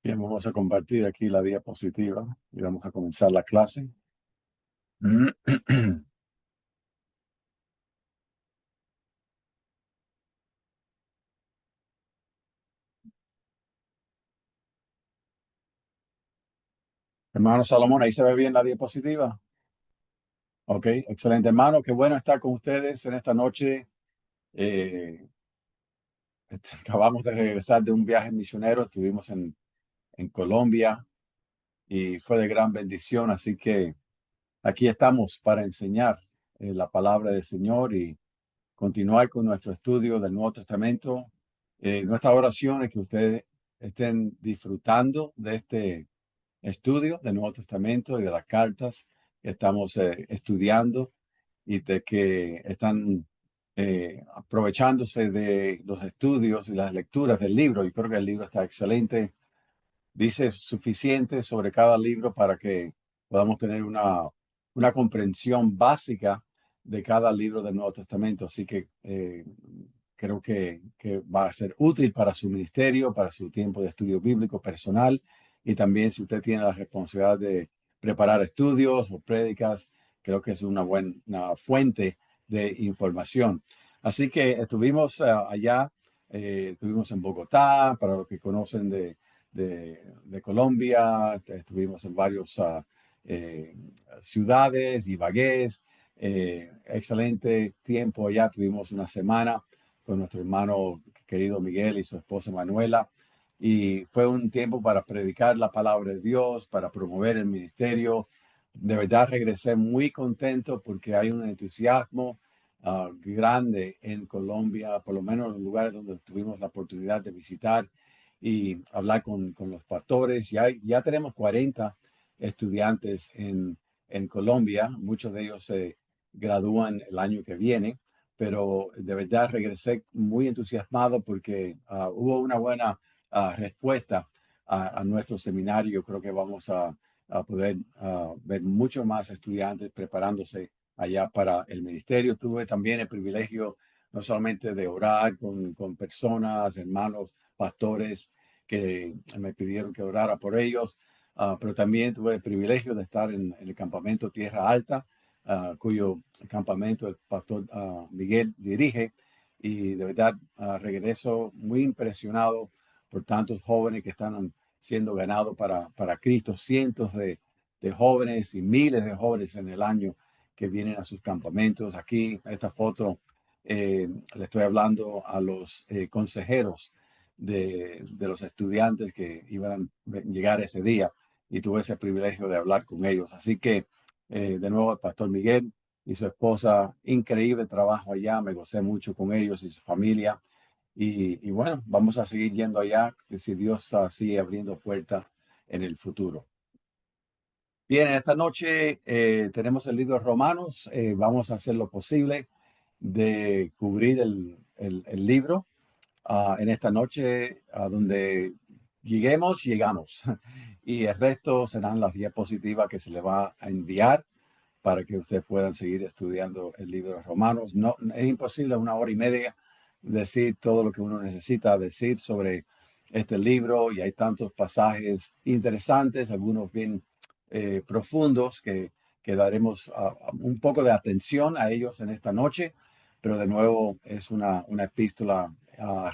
Bien, vamos a compartir aquí la diapositiva y vamos a comenzar la clase. Hermano Salomón, ¿ahí se ve bien la diapositiva? Ok, excelente, hermano. Qué bueno estar con ustedes en esta noche. Eh, Acabamos de regresar de un viaje misionero. Estuvimos en Colombia y fue de gran bendición. Así que aquí estamos para enseñar la palabra del Señor y continuar con nuestro estudio del Nuevo Testamento. Nuestra oración es que ustedes estén disfrutando de este estudio del Nuevo Testamento y de las cartas que estamos estudiando y de que están aprovechándose de los estudios y las lecturas del libro. Yo creo que el libro está excelente. Dice suficiente sobre cada libro para que podamos tener una comprensión básica de cada libro del Nuevo Testamento. Así que creo que va a ser útil para su ministerio, para su tiempo de estudio bíblico personal y también si usted tiene la responsabilidad de preparar estudios o prédicas, creo que es una buena fuente de información. Así que estuvimos allá, estuvimos en Bogotá, para los que conocen de Colombia, estuvimos en varias ciudades, Ibagué, excelente tiempo allá, tuvimos una semana con nuestro hermano querido Miguel y su esposa Manuela, y fue un tiempo para predicar la palabra de Dios, para promover el ministerio. De verdad regresé muy contento porque hay un entusiasmo grande en Colombia, por lo menos en los lugares donde tuvimos la oportunidad de visitar y hablar con los pastores. Ya tenemos 40 estudiantes en Colombia, muchos de ellos se gradúan el año que viene, pero de verdad regresé muy entusiasmado porque hubo una buena respuesta a nuestro seminario. Creo que vamos a poder ver mucho más estudiantes preparándose allá para el ministerio. Tuve también el privilegio no solamente de orar con personas, hermanos, pastores que me pidieron que orara por ellos, pero también tuve el privilegio de estar en el campamento Tierra Alta, cuyo campamento el pastor Miguel dirige, y de verdad regreso muy impresionado por tantos jóvenes que están siendo ganados para Cristo, cientos de jóvenes y miles de jóvenes en el año que vienen a sus campamentos. Aquí, esta foto, le estoy hablando a los consejeros de los estudiantes que iban a llegar ese día y tuve ese privilegio de hablar con ellos. Así que, de nuevo, el pastor Miguel y su esposa, increíble trabajo allá, me gocé mucho con ellos y su familia. Y bueno, vamos a seguir yendo allá, si Dios sigue abriendo puertas en el futuro. Bien, esta noche tenemos el libro de Romanos. Vamos a hacer lo posible de cubrir el libro en esta noche, a donde lleguemos, llegamos. Y el resto serán las diapositivas que se le va a enviar para que ustedes puedan seguir estudiando el libro de Romanos. No, es imposible una hora y media decir todo lo que uno necesita decir sobre este libro, y hay tantos pasajes interesantes, algunos bien profundos, que daremos un poco de atención a ellos en esta noche, pero de nuevo es una epístola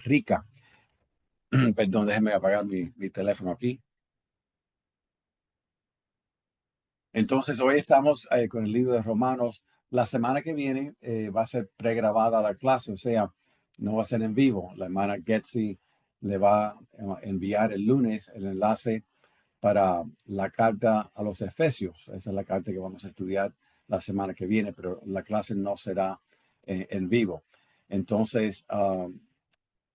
rica. Perdón, déjenme apagar mi teléfono aquí. Entonces, hoy estamos con el libro de Romanos. La semana que viene va a ser pregrabada la clase, o sea, no va a ser en vivo. La hermana Getsi le va a enviar el lunes el enlace para la carta a los Efesios. Esa es la carta que vamos a estudiar la semana que viene, pero la clase no será en vivo. Entonces,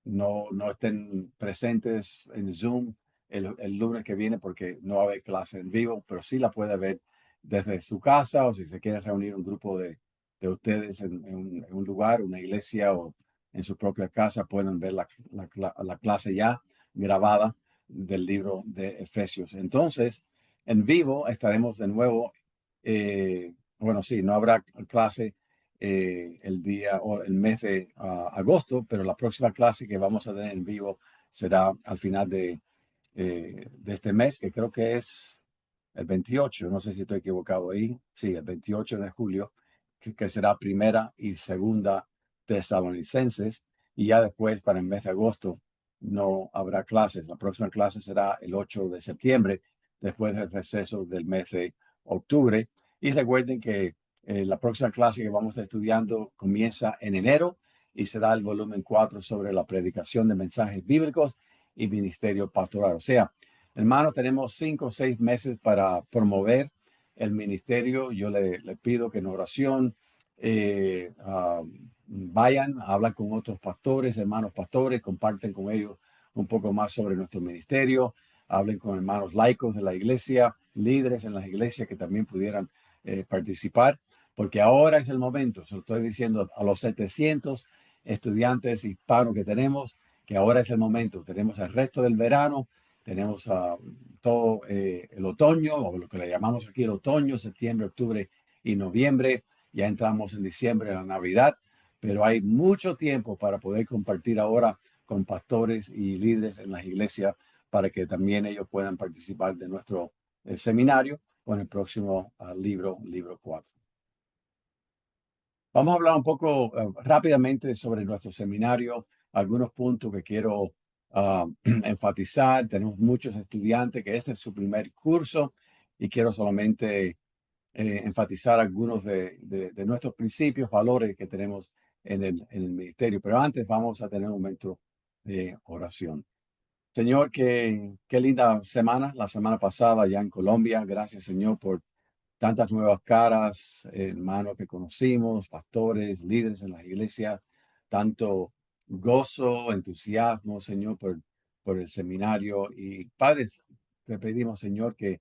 no estén presentes en Zoom el lunes que viene porque no va a haber clase en vivo, pero sí la puede ver desde su casa, o si se quiere reunir un grupo de ustedes en un lugar, una iglesia o en su propia casa, pueden ver la clase ya grabada del libro de Efesios. Entonces, en vivo estaremos de nuevo. Bueno, sí, no habrá clase el día o el mes de agosto, pero la próxima clase que vamos a tener en vivo será al final de este mes, que creo que es el 28, no sé si estoy equivocado ahí, sí, el 28 de julio, que será primera y segunda tesalonicenses, y ya después para el mes de agosto no habrá clases. La próxima clase será el 8 de septiembre, después del receso del mes de octubre. Y recuerden que la próxima clase que vamos a estar estudiando comienza en enero y será el volumen 4 sobre la predicación de mensajes bíblicos y ministerio pastoral. O sea, hermanos, tenemos 5 o 6 meses para promover el ministerio. Yo le pido que en oración vayan, hablan con otros pastores, hermanos pastores, comparten con ellos un poco más sobre nuestro ministerio, hablen con hermanos laicos de la iglesia, líderes en las iglesias que también pudieran participar, porque ahora es el momento, se lo estoy diciendo a los 700 estudiantes hispanos que tenemos, que ahora es el momento. Tenemos el resto del verano, tenemos todo el otoño, o lo que le llamamos aquí el otoño, septiembre, octubre y noviembre. Ya entramos en diciembre, la Navidad, pero hay mucho tiempo para poder compartir ahora con pastores y líderes en las iglesias para que también ellos puedan participar de nuestro seminario con el próximo libro 4. Vamos a hablar un poco rápidamente sobre nuestro seminario, algunos puntos que quiero enfatizar. Tenemos muchos estudiantes que este es su primer curso y quiero solamente enfatizar algunos de nuestros principios, valores que tenemos en el ministerio. Pero antes vamos a tener un momento de oración. Señor, qué linda semana, la semana pasada allá en Colombia. Gracias, Señor, por tantas nuevas caras, hermanos que conocimos, pastores, líderes en las iglesias, tanto gozo, entusiasmo, Señor, por el seminario. Y padres, te pedimos, Señor, que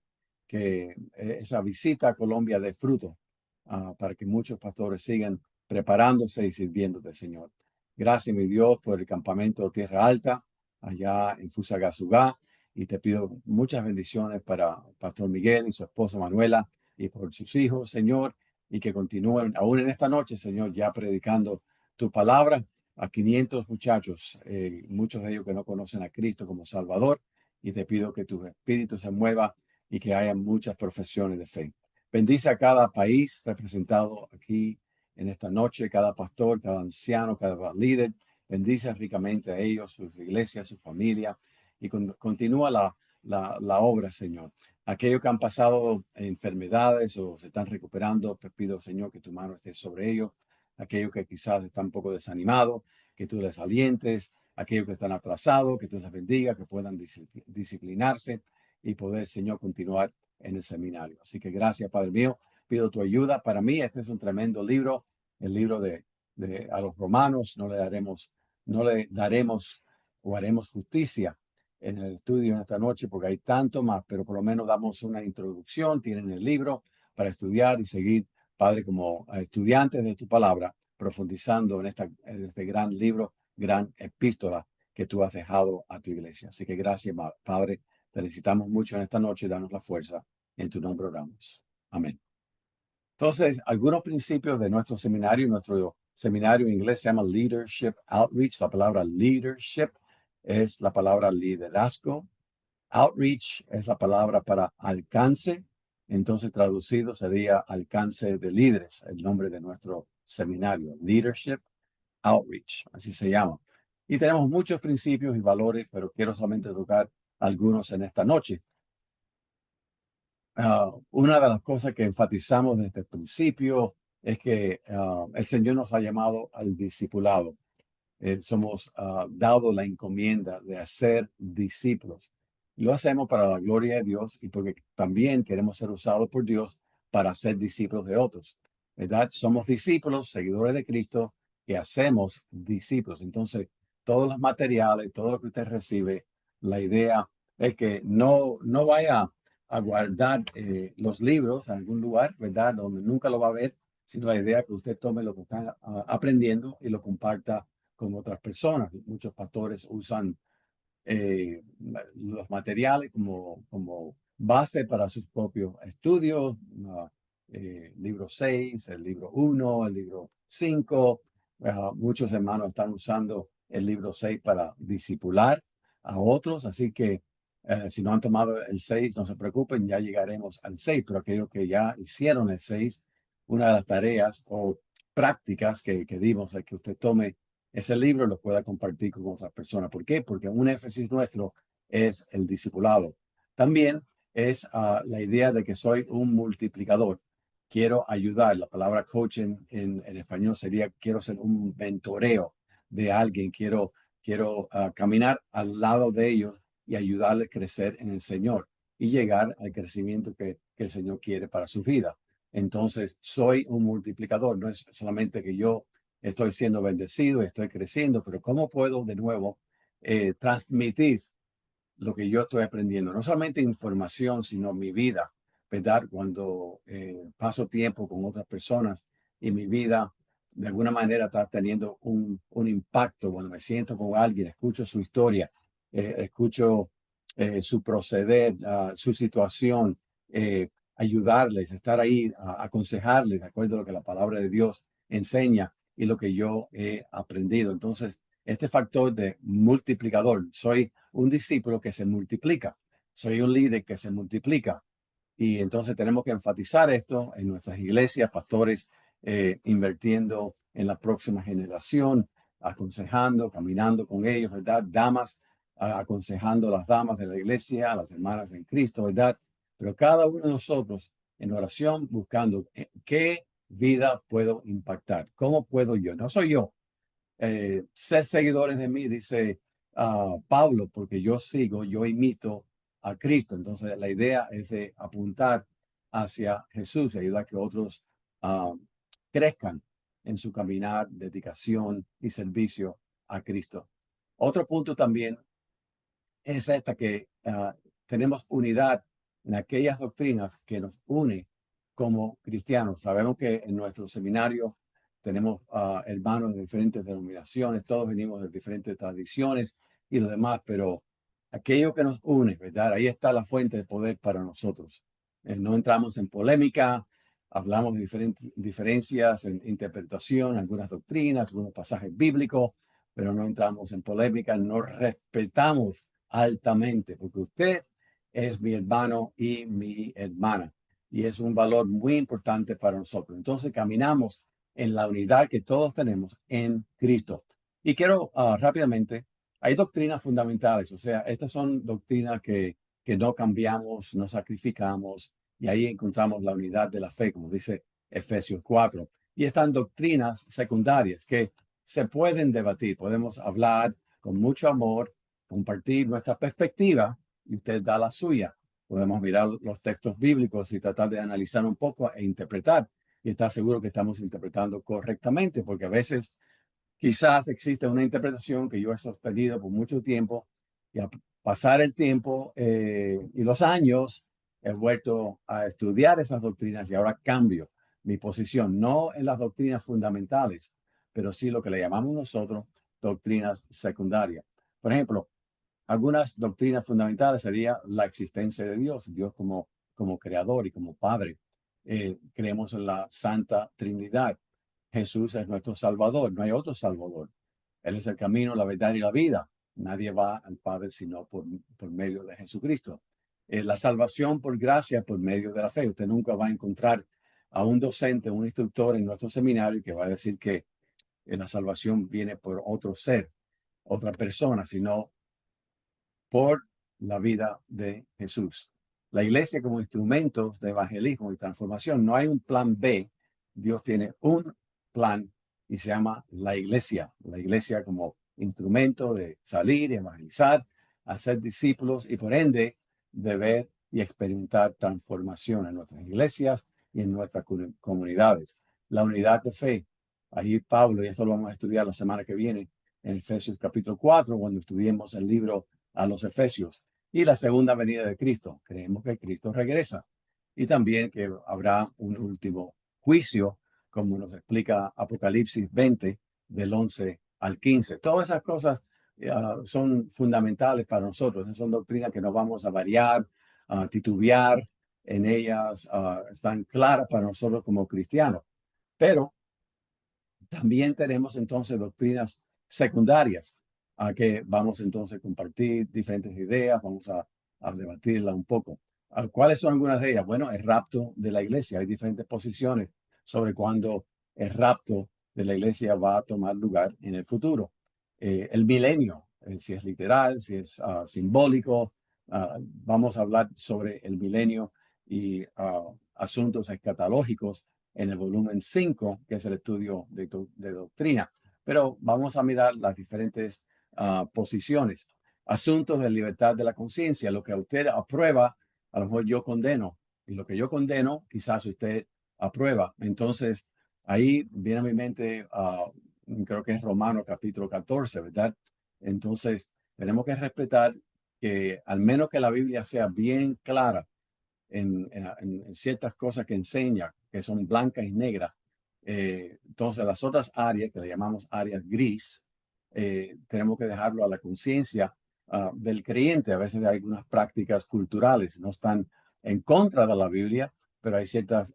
esa visita a Colombia dé fruto para que muchos pastores sigan preparándose y sirviéndote, Señor. Gracias, mi Dios, por el campamento Tierra Alta, allá en Fusagasugá. Y te pido muchas bendiciones para Pastor Miguel y su esposa Manuela y por sus hijos, Señor, y que continúen aún en esta noche, Señor, ya predicando tu palabra a 500 muchachos, muchos de ellos que no conocen a Cristo como Salvador, y te pido que tu espíritu se mueva y que haya muchas profesiones de fe. Bendice a cada país representado aquí en esta noche, cada pastor, cada anciano, cada líder. Bendice ricamente a ellos, sus iglesias, su familia, y continúa la obra, Señor. Aquellos que han pasado enfermedades o se están recuperando, te pido, Señor, que tu mano esté sobre ellos. Aquellos que quizás están un poco desanimados, que tú les alientes. Aquellos que están atrasados, que tú les bendiga, que puedan disciplinarse y poder, Señor, continuar en el seminario. Así que gracias, Padre mío. Pido tu ayuda. Para mí, este es un tremendo libro, el libro de a los romanos. No le daremos o haremos justicia en el estudio en esta noche porque hay tanto más, pero por lo menos damos una introducción, tienen el libro para estudiar y seguir, Padre, como estudiantes de tu palabra, profundizando en este gran libro, gran epístola que tú has dejado a tu iglesia. Así que gracias, Padre, te necesitamos mucho en esta noche, danos la fuerza, en tu nombre oramos. Amén. Entonces, algunos principios de nuestro seminario en inglés se llama Leadership Outreach. La palabra leadership es la palabra liderazgo. Outreach es la palabra para alcance. Entonces, traducido sería alcance de líderes, el nombre de nuestro seminario. Leadership Outreach, así se llama. Y tenemos muchos principios y valores, pero quiero solamente tocar algunos en esta noche. Una de las cosas que enfatizamos desde el principio es que el Señor nos ha llamado al discipulado. Somos dado la encomienda de hacer discípulos. Lo hacemos para la gloria de Dios y porque también queremos ser usados por Dios para ser discípulos de otros. ¿Verdad? Somos discípulos, seguidores de Cristo, que hacemos discípulos. Entonces, todos los materiales, todo lo que usted recibe, la idea es que no vaya a guardar los libros en algún lugar, ¿verdad? Donde nunca lo va a ver, sino la idea es que usted tome lo que está aprendiendo y lo comparta con otras personas. Muchos pastores usan los materiales como base para sus propios estudios. Libro 6, el libro 1, el libro 5. Muchos hermanos están usando el libro 6 para discipular a otros. Así que Si no han tomado el 6, no se preocupen, ya llegaremos al 6, pero aquellos que ya hicieron el 6, una de las tareas o prácticas que dimos es que usted tome ese libro y lo pueda compartir con otras personas. ¿Por qué? Porque un énfasis nuestro es el discipulado. También es la idea de que soy un multiplicador. Quiero ayudar. La palabra coaching en español sería quiero ser un mentoreo de alguien. Quiero caminar al lado de ellos y ayudarle a crecer en el Señor y llegar al crecimiento que el Señor quiere para su vida. Entonces, soy un multiplicador. No es solamente que yo estoy siendo bendecido, estoy creciendo, pero ¿cómo puedo de nuevo transmitir lo que yo estoy aprendiendo? No solamente información, sino mi vida, ¿verdad? Cuando paso tiempo con otras personas y mi vida de alguna manera está teniendo un impacto, cuando me siento con alguien, escucho su historia, escucho su proceder, su situación, ayudarles, estar ahí, aconsejarles de acuerdo a lo que la palabra de Dios enseña y lo que yo he aprendido. Entonces, este factor de multiplicador, soy un discípulo que se multiplica, soy un líder que se multiplica. Y entonces tenemos que enfatizar esto en nuestras iglesias, pastores, invirtiendo en la próxima generación, aconsejando, caminando con ellos, ¿verdad? Damas, aconsejando a las damas de la iglesia, a las hermanas en Cristo, ¿verdad? Pero cada uno de nosotros en oración buscando qué vida puedo impactar, cómo puedo yo, no soy yo, ser seguidores de mí, dice Pablo, porque yo imito a Cristo. Entonces, la idea es de apuntar hacia Jesús y ayudar a que otros ah, crezcan en su caminar, dedicación y servicio a Cristo. Otro punto también es esta que tenemos unidad en aquellas doctrinas que nos une como cristianos. Sabemos que en nuestro seminario tenemos hermanos de diferentes denominaciones, todos venimos de diferentes tradiciones y lo demás, pero aquello que nos une, ¿verdad? Ahí está la fuente de poder para nosotros. No entramos en polémica, hablamos de diferentes diferencias en interpretación, algunas doctrinas, algunos pasajes bíblicos, pero no entramos en polémica, no respetamos altamente, porque usted es mi hermano y mi hermana, y es un valor muy importante para nosotros. Entonces caminamos en la unidad que todos tenemos en Cristo. Y quiero rápidamente, hay doctrinas fundamentales, o sea, estas son doctrinas que no cambiamos, no sacrificamos, y ahí encontramos la unidad de la fe, como dice Efesios 4. Y están doctrinas secundarias que se pueden debatir, podemos hablar con mucho amor, compartir nuestra perspectiva y usted da la suya. Podemos mirar los textos bíblicos y tratar de analizar un poco e interpretar y estar seguro que estamos interpretando correctamente, porque a veces quizás existe una interpretación que yo he sostenido por mucho tiempo y a pasar el tiempo y los años he vuelto a estudiar esas doctrinas y ahora cambio mi posición, no en las doctrinas fundamentales, pero sí lo que le llamamos nosotros doctrinas secundarias. Por ejemplo, algunas doctrinas fundamentales sería la existencia de Dios, Dios como creador y como padre. Creemos en la Santa Trinidad. Jesús es nuestro Salvador, no hay otro Salvador. Él es el camino, la verdad y la vida. Nadie va al Padre sino por medio de Jesucristo. La salvación por gracia, por medio de la fe. Usted nunca va a encontrar a un docente, un instructor en nuestro seminario que va a decir que la salvación viene por otro ser, otra persona, sino por la vida de Jesús. La iglesia como instrumento de evangelismo y transformación, no hay un plan B. Dios tiene un plan y se llama la iglesia. La iglesia como instrumento de salir, evangelizar, hacer discípulos y por ende de ver y experimentar transformación en nuestras iglesias y en nuestras comunidades. La unidad de fe. Ahí Pablo, y esto lo vamos a estudiar la semana que viene en Efesios capítulo 4, cuando estudiemos el libro a los Efesios. Y la segunda venida de Cristo. Creemos que Cristo regresa. Y también que habrá un último juicio, como nos explica Apocalipsis 20, del 11 al 15. Todas esas cosas son fundamentales para nosotros. Esas son doctrinas que no vamos a variar, titubear en ellas. Están claras para nosotros como cristianos. Pero también tenemos entonces doctrinas secundarias a que vamos entonces a compartir diferentes ideas, vamos a a debatirla un poco. ¿Cuáles son algunas de ellas? Bueno, el rapto de la iglesia. Hay diferentes posiciones sobre cuándo el rapto de la iglesia va a tomar lugar en el futuro. El milenio, si es literal, si es simbólico. Vamos a hablar sobre el milenio y asuntos escatológicos en el volumen 5, que es el estudio de doctrina. Pero vamos a mirar las diferentes posiciones. Asuntos de libertad de la conciencia, lo que usted aprueba, a lo mejor yo condeno, y lo que yo condeno, quizás usted aprueba. Entonces, ahí viene a mi mente, creo que es Romano capítulo 14, ¿verdad? Entonces, tenemos que respetar que al menos que la Biblia sea bien clara en ciertas cosas que enseña, que son blancas y negras. Entonces, las otras áreas, que le llamamos áreas gris, tenemos que dejarlo a la conciencia del creyente. A veces hay algunas prácticas culturales, no están en contra de la Biblia, pero hay ciertas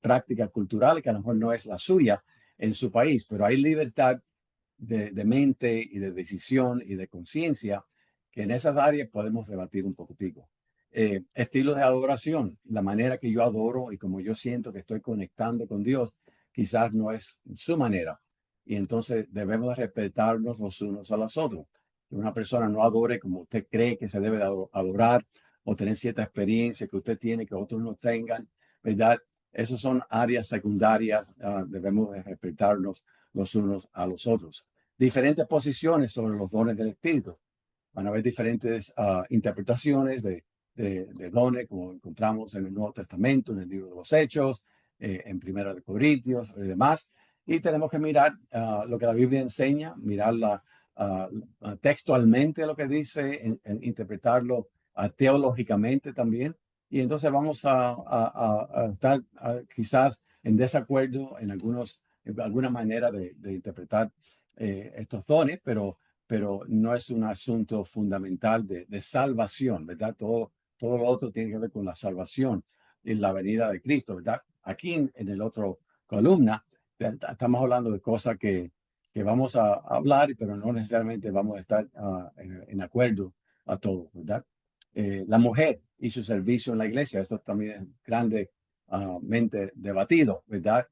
prácticas culturales que a lo mejor no es la suya en su país, pero hay libertad de mente y de decisión y de conciencia que en esas áreas podemos debatir un poquitico. Estilos de adoración, la manera que yo adoro y como yo siento que estoy conectando con Dios, quizás no es su manera. Y entonces debemos respetarnos los unos a los otros. Que una persona no adore como usted cree que se debe adorar o tener cierta experiencia que usted tiene que otros no tengan, ¿verdad? Esas son áreas secundarias. Debemos de respetarnos los unos a los otros. Diferentes posiciones sobre los dones del Espíritu. Van a haber diferentes interpretaciones de dones, como encontramos en el Nuevo Testamento, en el libro de los Hechos, en Primera de Corintios y demás. Y tenemos que mirar lo que la Biblia enseña, mirarla textualmente lo que dice, interpretarlo teológicamente también. Y entonces vamos a estar quizás en desacuerdo en alguna manera de interpretar estos dones, pero no es un asunto fundamental de salvación, ¿verdad? Todo lo otro tiene que ver con la salvación y la venida de Cristo, ¿verdad? Aquí en el otro columna estamos hablando de cosas que vamos a hablar, pero no necesariamente vamos a estar en acuerdo a todo, ¿verdad? La mujer y su servicio en la iglesia, esto también es grandemente debatido, ¿verdad?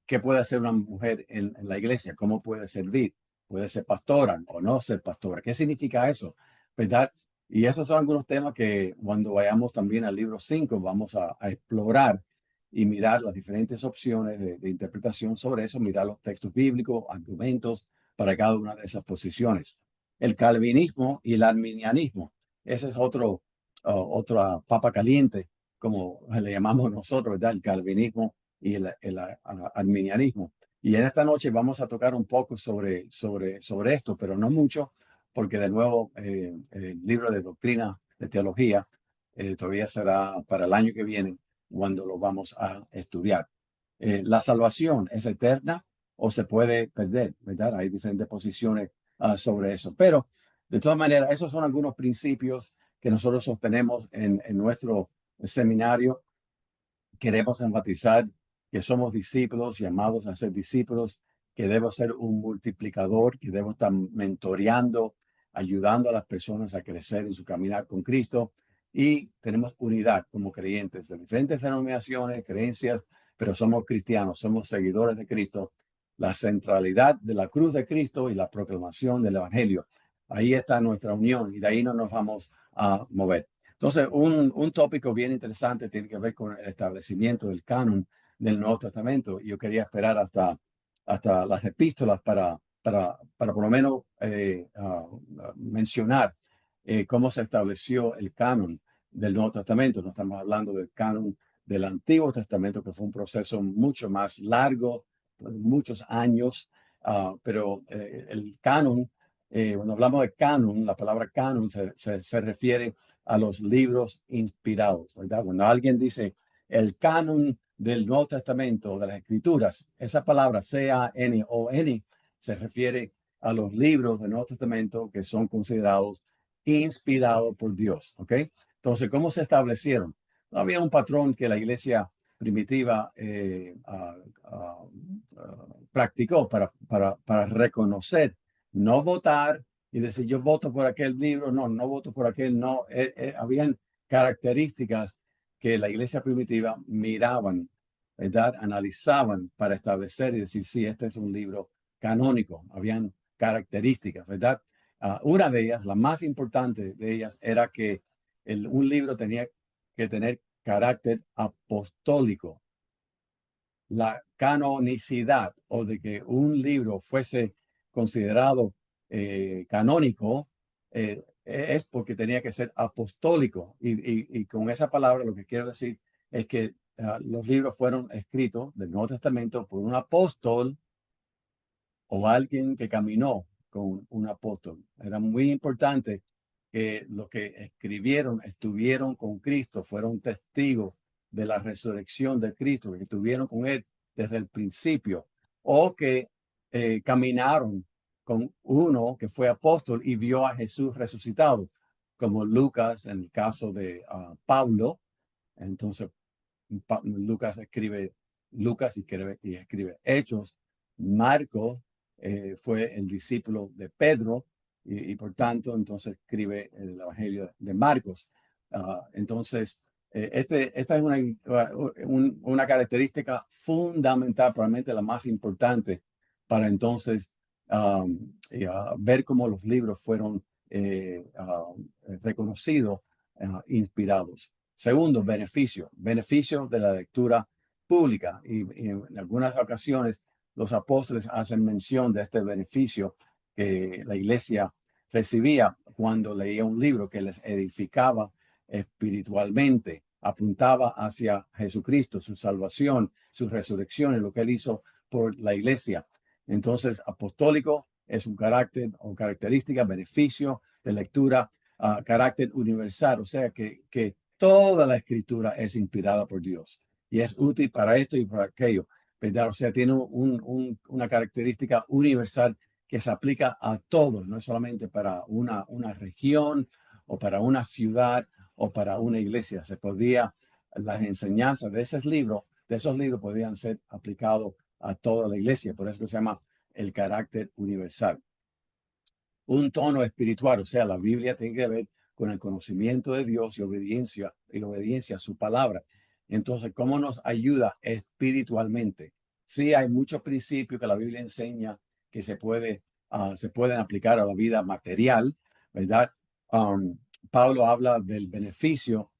¿Qué puede hacer una mujer en la iglesia? ¿Cómo puede servir? ¿Puede ser pastora o no ser pastora? ¿Qué significa eso? ¿Verdad? Y esos son algunos temas que cuando vayamos también al libro 5 vamos a explorar y mirar las diferentes opciones de interpretación sobre eso, mirar los textos bíblicos, argumentos para cada una de esas posiciones. El calvinismo y el arminianismo, ese es otra papa caliente, como le llamamos nosotros, ¿verdad? El calvinismo y el arminianismo. Y en esta noche vamos a tocar un poco sobre esto, pero no mucho, porque de nuevo el libro de doctrina, de teología, todavía será para el año que viene cuando lo vamos a estudiar. La salvación es eterna o se puede perder, ¿verdad? Hay diferentes posiciones sobre eso, pero de todas maneras, esos son algunos principios que nosotros sostenemos en nuestro seminario. Queremos enfatizar que somos discípulos, llamados a ser discípulos, que debo ser un multiplicador, que debo estar mentoreando, ayudando a las personas a crecer en su caminar con Cristo. Y tenemos unidad como creyentes de diferentes denominaciones, creencias, pero somos cristianos, somos seguidores de Cristo. La centralidad de la cruz de Cristo y la proclamación del Evangelio. Ahí está nuestra unión y de ahí no nos vamos a mover. Entonces, un tópico bien interesante tiene que ver con el establecimiento del canon del Nuevo Testamento. Yo quería esperar hasta las epístolas para por lo menos mencionar cómo se estableció el canon del Nuevo Testamento. No estamos hablando del canon del Antiguo Testamento, que fue un proceso mucho más largo, muchos años, pero el canon, cuando hablamos de canon, la palabra canon se refiere a los libros inspirados, ¿verdad? Cuando alguien dice el canon del Nuevo Testamento, de las Escrituras, esa palabra C-A-N-O-N se refiere a los libros del Nuevo Testamento que son considerados inspirados por Dios, ¿ok? Entonces, ¿cómo se establecieron? Había un patrón que la iglesia primitiva practicó para reconocer, no votar, y decir, yo voto por aquel libro, no, no voto por aquel, no. Habían características que la iglesia primitiva miraban, ¿verdad? Analizaban para establecer y decir, sí, este es un libro canónico. Habían características, ¿verdad? Una de ellas, la más importante de ellas, era que un libro tenía que tener carácter apostólico. La canonicidad o de que un libro fuese considerado canónico es porque tenía que ser apostólico. Y con esa palabra lo que quiero decir es que los libros fueron escritos del Nuevo Testamento por un apóstol o alguien que caminó con un apóstol. Era muy importante que los que escribieron estuvieron con Cristo, fueron testigos de la resurrección de Cristo, que estuvieron con Él desde el principio, o que caminaron con uno que fue apóstol y vio a Jesús resucitado, como Lucas en el caso de Pablo. Entonces, Lucas y escribe Hechos. Marcos fue el discípulo de Pedro y por tanto entonces escribe el Evangelio de Marcos. Entonces, esta es una característica fundamental, probablemente la más importante para entonces ver cómo los libros fueron reconocidos, inspirados. Segundo, beneficio de la lectura pública. Y en algunas ocasiones los apóstoles hacen mención de este beneficio que la iglesia recibía cuando leía un libro que les edificaba espiritualmente, apuntaba hacia Jesucristo, su salvación, su resurrección y lo que él hizo por la iglesia. Entonces, apostólico es un carácter o característica, beneficio de lectura, carácter universal, o sea que toda la escritura es inspirada por Dios y es útil para esto y para aquello, ¿verdad? O sea, tiene una característica universal que se aplica a todos, no solamente para una región o para una ciudad o para una iglesia. Las enseñanzas de esos libros podían ser aplicados a toda la iglesia, por eso se llama el carácter universal. Un tono espiritual, o sea, la Biblia tiene que ver con el conocimiento de Dios y obediencia a su palabra. Entonces, ¿cómo nos ayuda espiritualmente? Sí, hay muchos principios que la Biblia enseña que se pueden aplicar a la vida material, ¿verdad? Um, Pablo habla del beneficio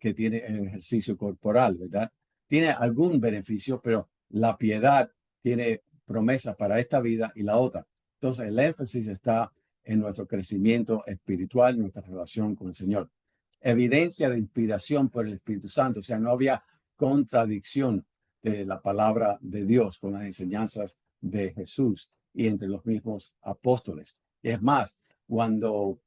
que tiene el ejercicio corporal, ¿verdad? Tiene algún beneficio, pero la piedad tiene promesas para esta vida y la otra. Entonces, el énfasis está en nuestro crecimiento espiritual, nuestra relación con el Señor. Evidencia de inspiración por el Espíritu Santo, o sea, no había contradicción de la palabra de Dios con las enseñanzas de Jesús y entre los mismos apóstoles. Es más, cuando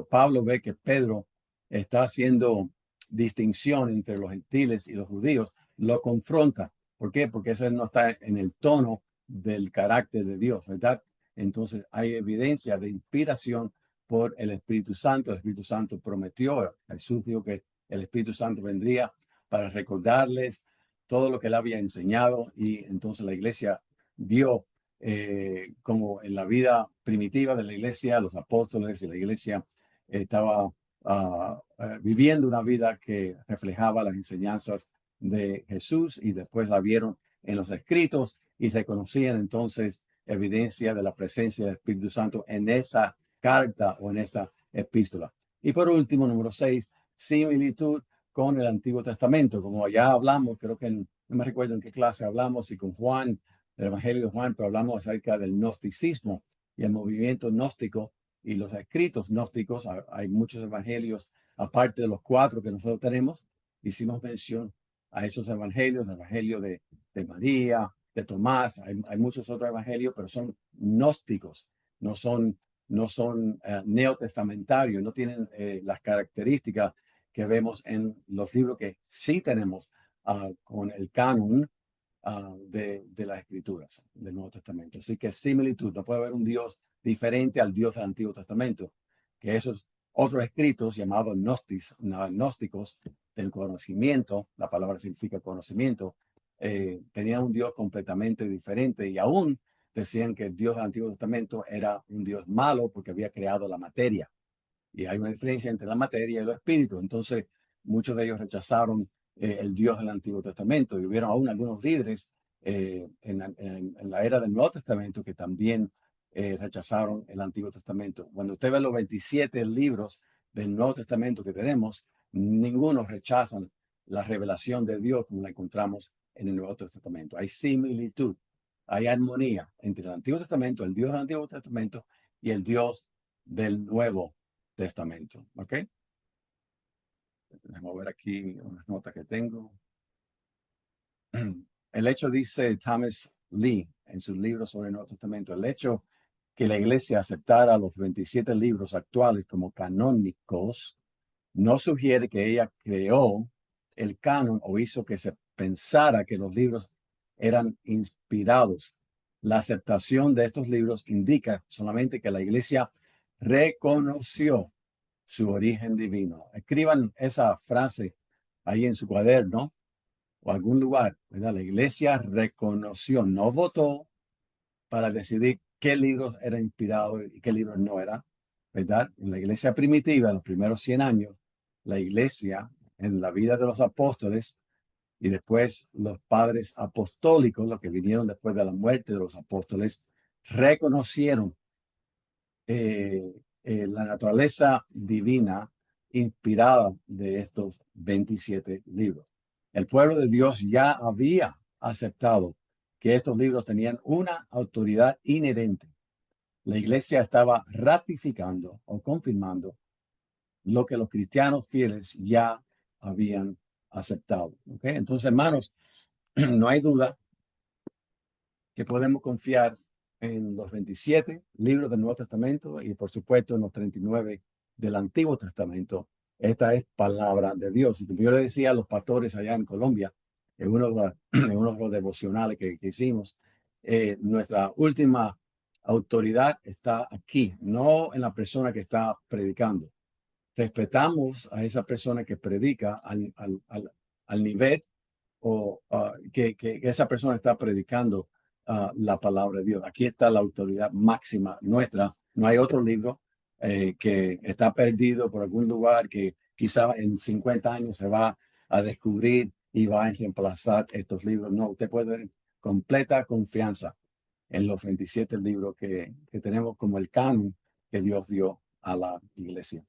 Pablo ve que Pedro está haciendo distinción entre los gentiles y los judíos, lo confronta. ¿Por qué? Porque eso no está en el tono del carácter de Dios, ¿verdad? Entonces hay evidencia de inspiración por el Espíritu Santo. El Espíritu Santo prometió, Jesús dijo que el Espíritu Santo vendría para recordarles todo lo que él había enseñado y entonces la iglesia vio como en la vida primitiva de la iglesia, los apóstoles y la iglesia estaba viviendo una vida que reflejaba las enseñanzas de Jesús y después la vieron en los escritos y reconocían entonces evidencia de la presencia del Espíritu Santo en esa carta o en esta epístola. Y por último, número 6, similitud con el Antiguo Testamento. Como ya hablamos, creo que no me recuerdo en qué clase hablamos, y con Juan, el Evangelio de Juan, pero hablamos acerca del gnosticismo y el movimiento gnóstico y los escritos gnósticos. Hay muchos evangelios, aparte de los 4 que nosotros tenemos. Hicimos mención a esos evangelios, el Evangelio de María, de Tomás, hay muchos otros evangelios, pero son gnósticos, no son neotestamentarios, no tienen las características que vemos en los libros que sí tenemos con el canon de las escrituras del Nuevo Testamento. Así que similitud, no puede haber un Dios diferente al Dios del Antiguo Testamento, que esos otros escritos llamados gnósticos del conocimiento, la palabra significa conocimiento, tenían un Dios completamente diferente y aún decían que el Dios del Antiguo Testamento era un Dios malo porque había creado la materia. Y hay una diferencia entre la materia y los espíritus. Entonces, muchos de ellos rechazaron el Dios del Antiguo Testamento. Y hubieron aún algunos líderes en la era del Nuevo Testamento que también rechazaron el Antiguo Testamento. Cuando usted ve los 27 libros del Nuevo Testamento que tenemos, ninguno rechazan la revelación de Dios como la encontramos en el Nuevo Testamento. Hay similitud, hay armonía entre el Antiguo Testamento, el Dios del Antiguo Testamento y el Dios del Nuevo Testamento. ¿Ok? Vamos a ver aquí unas notas que tengo. El hecho, dice Thomas Lee en sus libros sobre el Nuevo Testamento, el hecho que la iglesia aceptara los 27 libros actuales como canónicos no sugiere que ella creó el canon o hizo que se pensara que los libros eran inspirados. La aceptación de estos libros indica solamente que la iglesia reconoció su origen divino. Escriban esa frase ahí en su cuaderno o algún lugar, ¿verdad? La iglesia reconoció, no votó para decidir qué libros eran inspirados y qué libros no eran, ¿verdad? En la iglesia primitiva, en los primeros 100 años, la iglesia, en la vida de los apóstoles y después los padres apostólicos, los que vinieron después de la muerte de los apóstoles, reconocieron la naturaleza divina inspirada de estos 27 libros. El pueblo de Dios ya había aceptado que estos libros tenían una autoridad inherente. La iglesia estaba ratificando o confirmando lo que los cristianos fieles ya habían aceptado. ¿Okay? Entonces, hermanos, no hay duda que podemos confiar en los 27 libros del Nuevo Testamento y por supuesto en los 39 del Antiguo Testamento. Esta es palabra de Dios. Y como yo le decía a los pastores allá en Colombia, en uno de los devocionales que hicimos, nuestra última autoridad está aquí, no en la persona que está predicando. Respetamos a esa persona que predica al nivel o que esa persona está predicando la palabra de Dios. Aquí está la autoridad máxima nuestra. No hay otro libro que está perdido por algún lugar que quizá en 50 años se va a descubrir y va a reemplazar estos libros. No, usted puede tener completa confianza en los 27 libros que tenemos como el canon que Dios dio a la iglesia.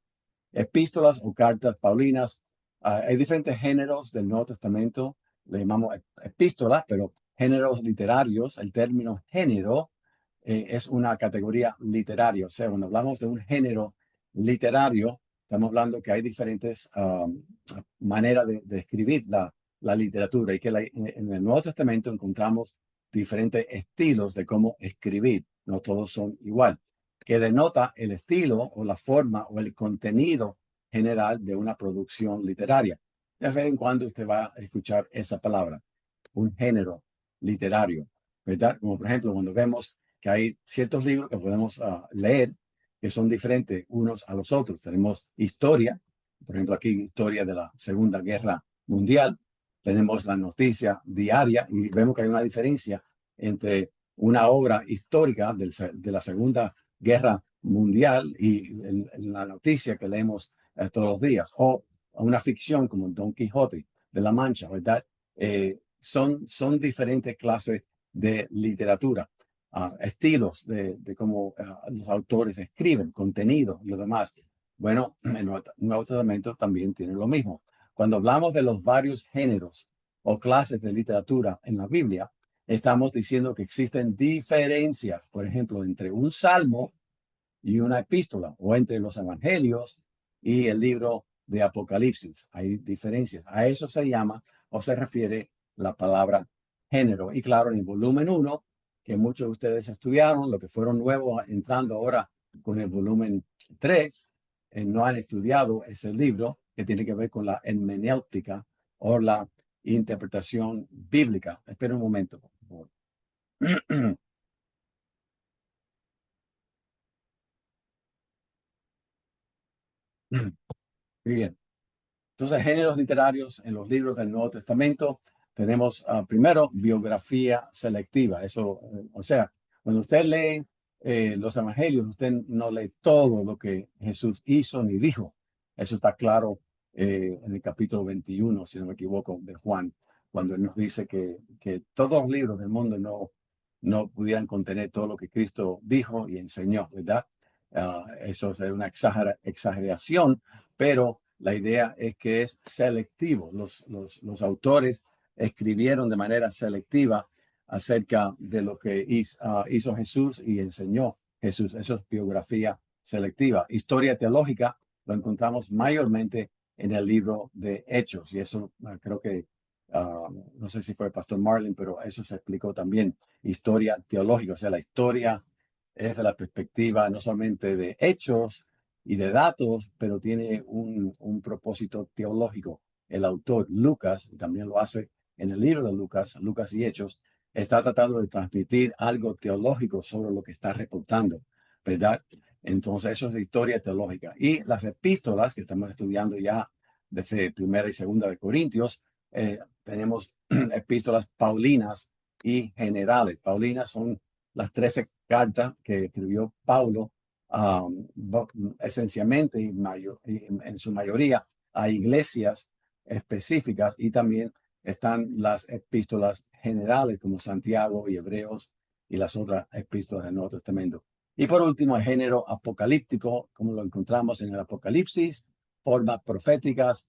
Epístolas o cartas paulinas. Hay diferentes géneros del Nuevo Testamento, le llamamos epístolas, pero géneros literarios. El término género es una categoría literaria. O sea, cuando hablamos de un género literario, estamos hablando que hay diferentes maneras de escribir la literatura y que en el Nuevo Testamento encontramos diferentes estilos de cómo escribir. No todos son igual, que denota el estilo o la forma o el contenido general de una producción literaria. De vez en cuando usted va a escuchar esa palabra, un género literario, ¿verdad? Como por ejemplo cuando vemos que hay ciertos libros que podemos leer que son diferentes unos a los otros. Tenemos historia, por ejemplo aquí historia de la Segunda Guerra Mundial, tenemos la noticia diaria y vemos que hay una diferencia entre una obra histórica de la Segunda Guerra Mundial y en la noticia que leemos todos los días, o una ficción como Don Quijote de la Mancha, ¿verdad? Son diferentes clases de literatura, estilos de cómo los autores escriben, contenido y lo demás. Bueno, el Nuevo Testamento también tiene lo mismo. Cuando hablamos de los varios géneros o clases de literatura en la Biblia, estamos diciendo que existen diferencias, por ejemplo, entre un salmo y una epístola, o entre los evangelios y el libro de Apocalipsis. Hay diferencias. A eso se llama o se refiere la palabra género. Y claro, en el volumen 1, que muchos de ustedes estudiaron, lo que fueron nuevos entrando ahora con el volumen 3, no han estudiado ese libro que tiene que ver con la hermenéutica o la interpretación bíblica. Espera un momento, por favor. Muy bien. Entonces, géneros literarios en los libros del Nuevo Testamento, tenemos primero biografía selectiva. Eso, o sea, Cuando usted lee los evangelios, usted no lee todo lo que Jesús hizo ni dijo. Eso está claro en el capítulo 21, si no me equivoco, de Juan, cuando él nos dice que todos los libros del mundo no pudieran contener todo lo que Cristo dijo y enseñó, ¿verdad? Eso es una exageración, pero la idea es que es selectivo. Los autores escribieron de manera selectiva acerca de lo que hizo Jesús y enseñó Jesús. Eso es biografía selectiva. Historia teológica lo encontramos mayormente en el libro de Hechos, y eso creo que, no sé si fue el pastor Marlin, pero eso se explicó también. Historia teológica, o sea, la historia es de la perspectiva no solamente de hechos y de datos, pero tiene un propósito teológico. El autor Lucas, también lo hace en el libro de Lucas, Lucas y Hechos, está tratando de transmitir algo teológico sobre lo que está reportando, ¿verdad? Entonces, eso es historia teológica. Y las epístolas que estamos estudiando ya desde primera y segunda de Corintios, tenemos epístolas paulinas y generales. Paulinas son las 13 cartas que escribió Pablo, esencialmente y en su mayoría a iglesias específicas, y también están las epístolas generales como Santiago y Hebreos y las otras epístolas del Nuevo Testamento. Y por último, el género apocalíptico, como lo encontramos en el Apocalipsis, formas proféticas,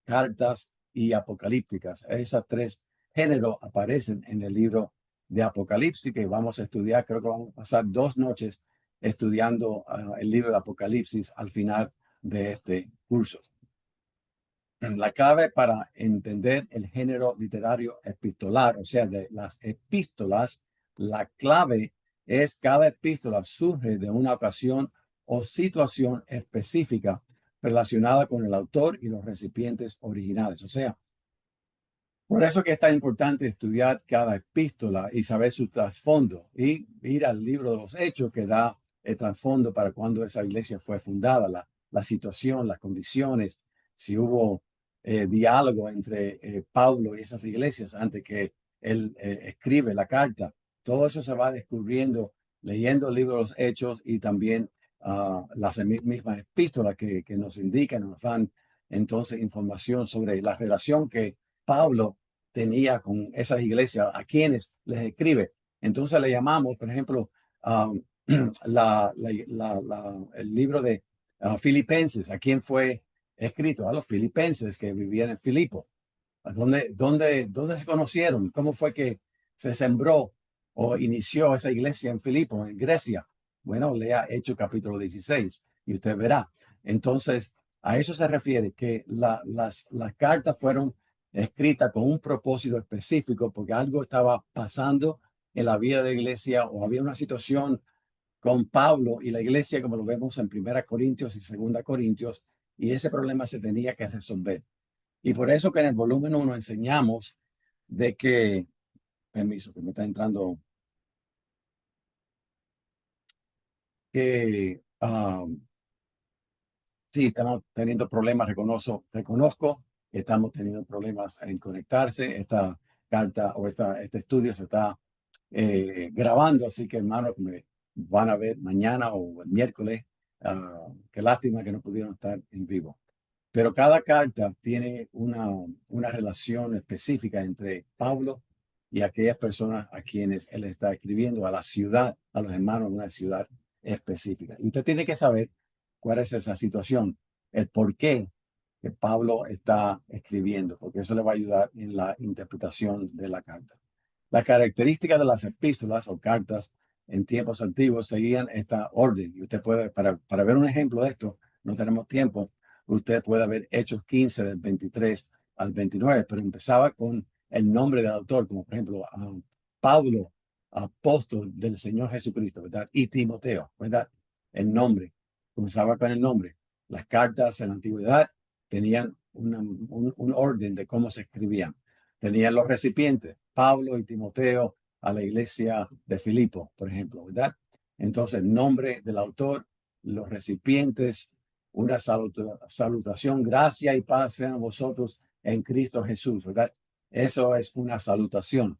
cartas y apocalípticas. Esas tres géneros aparecen en el libro de Apocalipsis, que vamos a estudiar. Creo que vamos a pasar 2 noches estudiando el libro de Apocalipsis al final de este curso. La clave para entender el género literario epistolar, o sea, de las epístolas, la clave es cada epístola surge de una ocasión o situación específica relacionada con el autor y los recipientes originales. O sea, por eso que es tan importante estudiar cada epístola y saber su trasfondo y ir al libro de los Hechos, que da el trasfondo para cuando esa iglesia fue fundada, la situación, las condiciones, si hubo diálogo entre Pablo y esas iglesias antes que él escribe la carta. Todo eso se va descubriendo leyendo el libro de los Hechos y también las mismas epístolas que nos indican, nos dan entonces información sobre la relación que Pablo tenía con esas iglesias a quienes les escribe. Entonces le llamamos, por ejemplo, um, el libro de Filipenses, ¿a quién fue escrito? A los filipenses que vivían en Filipo. ¿Dónde se conocieron? ¿Cómo fue que se sembró o inició esa iglesia en Filipo, en Grecia? Bueno, lea Hechos capítulo 16 y usted verá. Entonces, a eso se refiere, que las cartas fueron escritas con un propósito específico, porque algo estaba pasando en la vida de la iglesia o había una situación con Pablo y la iglesia, como lo vemos en Primera Corintios y Segunda Corintios, y ese problema se tenía que resolver. Y por eso que en el volumen 1 enseñamos de que, permiso, que me está entrando, que sí, estamos teniendo problemas, reconozco que estamos teniendo problemas en conectarse. Esta carta o este estudio se está grabando, así que hermanos, me van a ver mañana o el miércoles. Qué lástima que no pudieron estar en vivo. Pero cada carta tiene una relación específica entre Pablo y aquellas personas a quienes él está escribiendo, a la ciudad, a los hermanos de una ciudad específica. Y usted tiene que saber cuál es esa situación, el por qué que Pablo está escribiendo, porque eso le va a ayudar en la interpretación de la carta. Las características de las epístolas o cartas en tiempos antiguos seguían esta orden. Y usted puede, para ver un ejemplo de esto, no tenemos tiempo, usted puede ver Hechos 15 del 23 al 29, pero empezaba con el nombre del autor, como por ejemplo Pablo, apóstol del Señor Jesucristo, ¿verdad? Y Timoteo, ¿verdad? El nombre, comenzaba con el nombre. Las cartas en la antigüedad tenían un orden de cómo se escribían. Tenían los recipientes, Pablo y Timoteo a la iglesia de Filipo, por ejemplo, ¿verdad? Entonces, nombre del autor, los recipientes, una salutación, gracia y paz sean vosotros en Cristo Jesús, ¿verdad? Eso es una salutación.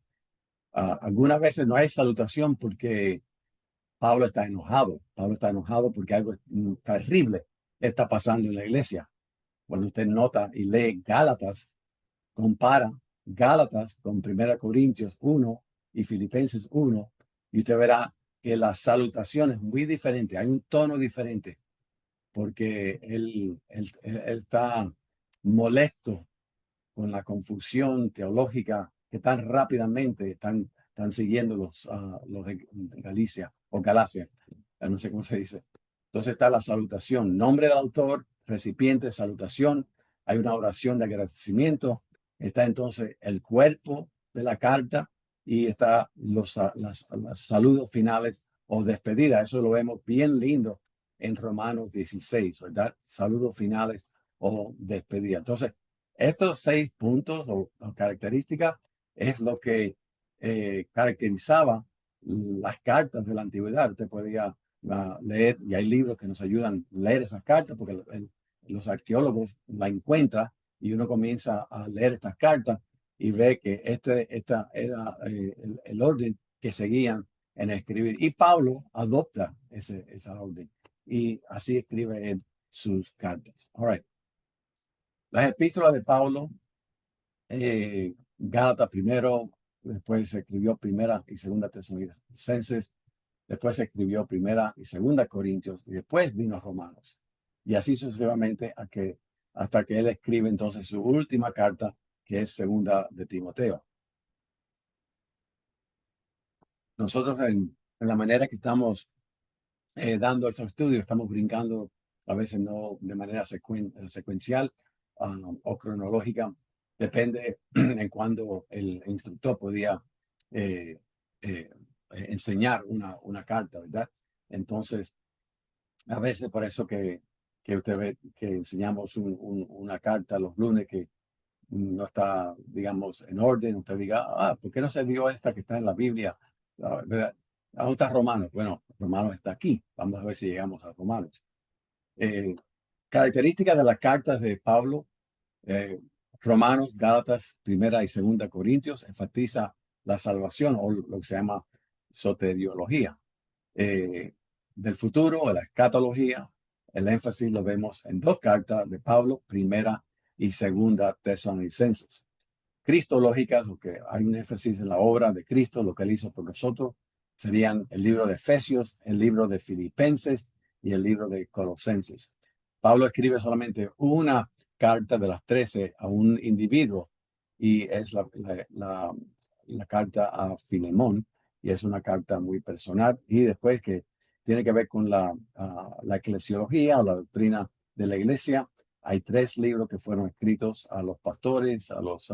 Algunas veces no hay salutación porque Pablo está enojado. Pablo está enojado porque algo terrible está pasando en la iglesia. Cuando usted nota y lee Gálatas, compara Gálatas con 1 Corintios 1 y Filipenses 1, y usted verá que la salutación es muy diferente. Hay un tono diferente porque él está molesto con la confusión teológica que tan rápidamente están siguiendo los de Galicia o Galacia, no sé cómo se dice. Entonces está la salutación, nombre del autor, recipiente, salutación, hay una oración de agradecimiento, está entonces el cuerpo de la carta y está los saludos finales o despedida. Eso lo vemos bien lindo en Romanos 16, ¿verdad? Saludos finales o despedida. Entonces, estos 6 puntos o características es lo que caracterizaba las cartas de la antigüedad. Usted podía leer, y hay libros que nos ayudan a leer esas cartas, porque los arqueólogos la encuentran y uno comienza a leer estas cartas y ve que esta era el orden que seguían en escribir. Y Pablo adopta esa orden y así escribe en sus cartas. All right. Las epístolas de Pablo, Gálatas primero, después se escribió Primera y Segunda Tesalonicenses, después se escribió Primera y Segunda Corintios, y después vino Romanos. Y así sucesivamente hasta que él escribe entonces su última carta, que es Segunda de Timoteo. Nosotros en la manera que estamos dando estos estudios, estamos brincando a veces no de manera secuencial o cronológica, depende en cuando el instructor podía eh, eh, enseñar una carta, ¿verdad? Entonces, a veces por eso que usted ve que enseñamos una carta los lunes que no está, digamos, en orden, usted diga, ¿por qué no se dio esta que está en la Biblia? ¿Verdad? ¿Dónde está Romanos? Bueno, Romanos está aquí. Vamos a ver si llegamos a Romanos. Características de las cartas de Pablo, eh, Romanos, Gálatas, Primera y Segunda Corintios, enfatiza la salvación o lo que se llama soteriología. Del futuro, la escatología, el énfasis lo vemos en 2 cartas de Pablo, Primera y Segunda Tesalonicenses. Cristológicas, porque hay un énfasis en la obra de Cristo, lo que él hizo por nosotros, serían el libro de Efesios, el libro de Filipenses y el libro de Colosenses. Pablo escribe solamente una carta de las 13 a un individuo y es la carta a Filemón, y es una carta muy personal, y después que tiene que ver con la eclesiología o la doctrina de la iglesia. Hay 3 libros que fueron escritos a los pastores, a los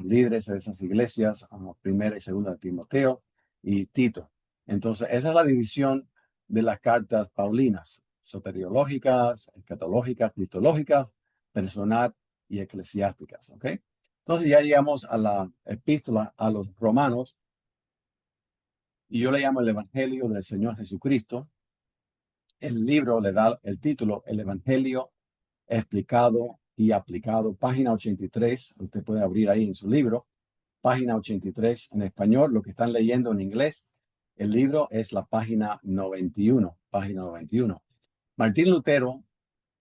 líderes de esas iglesias, Primera y Segunda de Timoteo y Tito. Entonces, esa es la división de las cartas paulinas: soteriológicas, escatológicas, cristológicas, personal y eclesiásticas. ¿Ok? Entonces ya llegamos a la epístola a los romanos, y yo le llamo el Evangelio del Señor Jesucristo. El libro le da el título, El Evangelio explicado y aplicado, página 83. Usted puede abrir ahí en su libro, página 83 en español. Lo que están leyendo en inglés, el libro es la página 91, página 91. Martín Lutero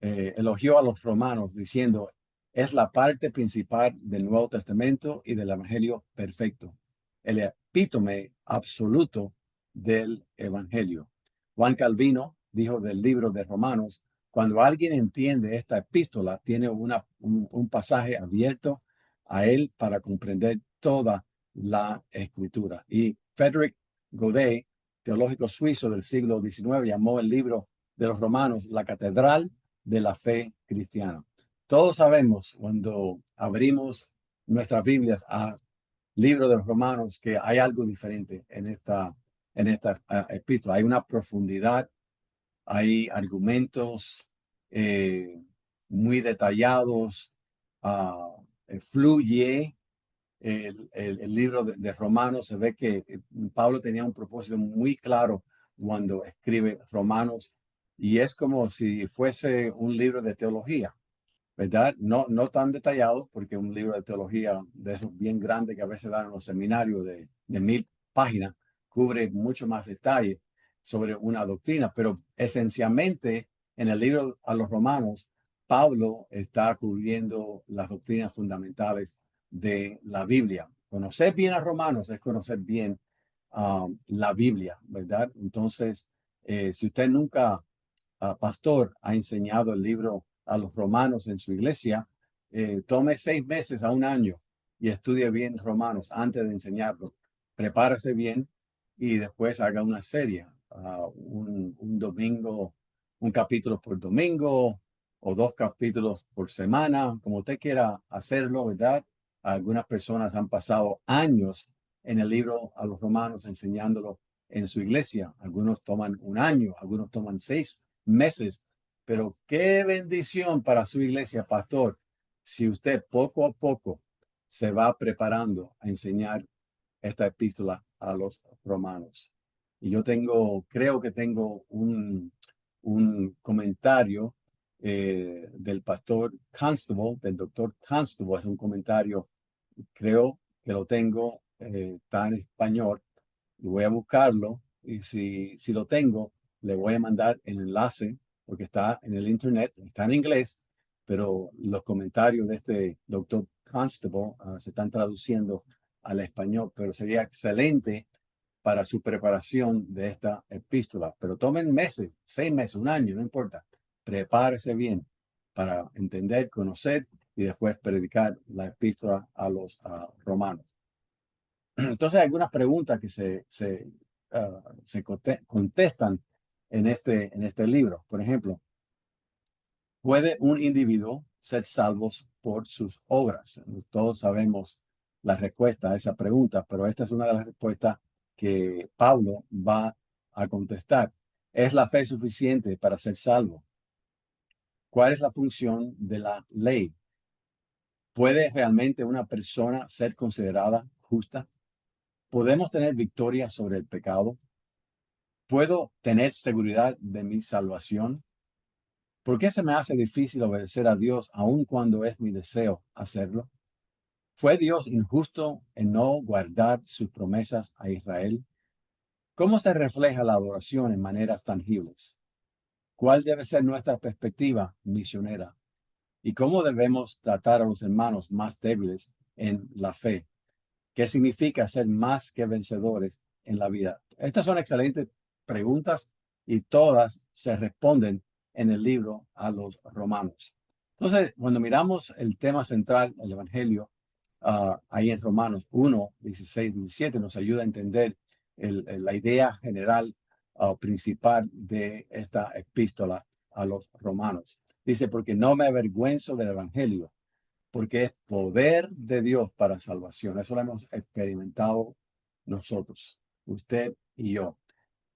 elogió a los romanos diciendo, es la parte principal del Nuevo Testamento y del Evangelio perfecto, el epítome absoluto del Evangelio. Juan Calvino dijo del libro de Romanos, cuando alguien entiende esta epístola, tiene un pasaje abierto a él para comprender toda la escritura. Y Frédéric Godet, teológico suizo del siglo XIX, llamó el libro de los Romanos la catedral de la fe cristiana. Todos sabemos cuando abrimos nuestras Biblias a libro de los Romanos que hay algo diferente en esta epístola. Hay una profundidad, hay argumentos muy detallados, fluye el libro de Romanos. Se ve que Pablo tenía un propósito muy claro cuando escribe Romanos, y es como si fuese un libro de teología. ¿verdad? No, no tan detallado, porque un libro de teología de esos bien grande que a veces dan en los seminarios de 1000 páginas, cubre mucho más detalle sobre una doctrina, pero esencialmente en el libro a los Romanos, Pablo está cubriendo las doctrinas fundamentales de la Biblia. Conocer bien a Romanos es conocer bien la Biblia, ¿verdad? Entonces, si usted nunca pastor ha enseñado el libro a los romanos en su iglesia, tome 6 meses a un año y estudie bien Romanos antes de enseñarlo. Prepárese bien y después haga una serie, un domingo, un capítulo por domingo o 2 capítulos por semana, como usted quiera hacerlo, ¿verdad? Algunas personas han pasado años en el libro a los romanos enseñándolo en su iglesia. Algunos toman un año, algunos toman 6 meses. Pero qué bendición para su iglesia, pastor, si usted poco a poco se va preparando a enseñar esta epístola a los romanos. Y yo creo que tengo un comentario del pastor Constable, del doctor Constable, es un comentario, creo que lo tengo, está en español, y voy a buscarlo y si lo tengo, le voy a mandar el enlace porque está en el internet, está en inglés, pero los comentarios de este doctor Constable se están traduciendo al español, pero sería excelente para su preparación de esta epístola. Pero tomen meses, 6 meses, un año, no importa. Prepárese bien para entender, conocer y después predicar la epístola a los romanos. Entonces, hay algunas preguntas que se contestan en este libro. Por ejemplo, ¿puede un individuo ser salvo por sus obras? Todos sabemos la respuesta a esa pregunta, pero esta es una de las respuestas que Pablo va a contestar. ¿Es la fe suficiente para ser salvo? ¿Cuál es la función de la ley? ¿Puede realmente una persona ser considerada justa? ¿Podemos tener victoria sobre el pecado? ¿Puedo tener seguridad de mi salvación? ¿Por qué se me hace difícil obedecer a Dios aun cuando es mi deseo hacerlo? ¿Fue Dios injusto en no guardar sus promesas a Israel? ¿Cómo se refleja la adoración en maneras tangibles? ¿Cuál debe ser nuestra perspectiva misionera? ¿Y cómo debemos tratar a los hermanos más débiles en la fe? ¿Qué significa ser más que vencedores en la vida? Estas son excelentes preguntas y todas se responden en el libro a los romanos. Entonces, cuando miramos el tema central, el Evangelio, ahí en Romanos 1, 16, 17, nos ayuda a entender la idea general principal de esta epístola a los romanos. Dice, porque no me avergüenzo del Evangelio, porque es poder de Dios para salvación. Eso lo hemos experimentado nosotros, usted y yo.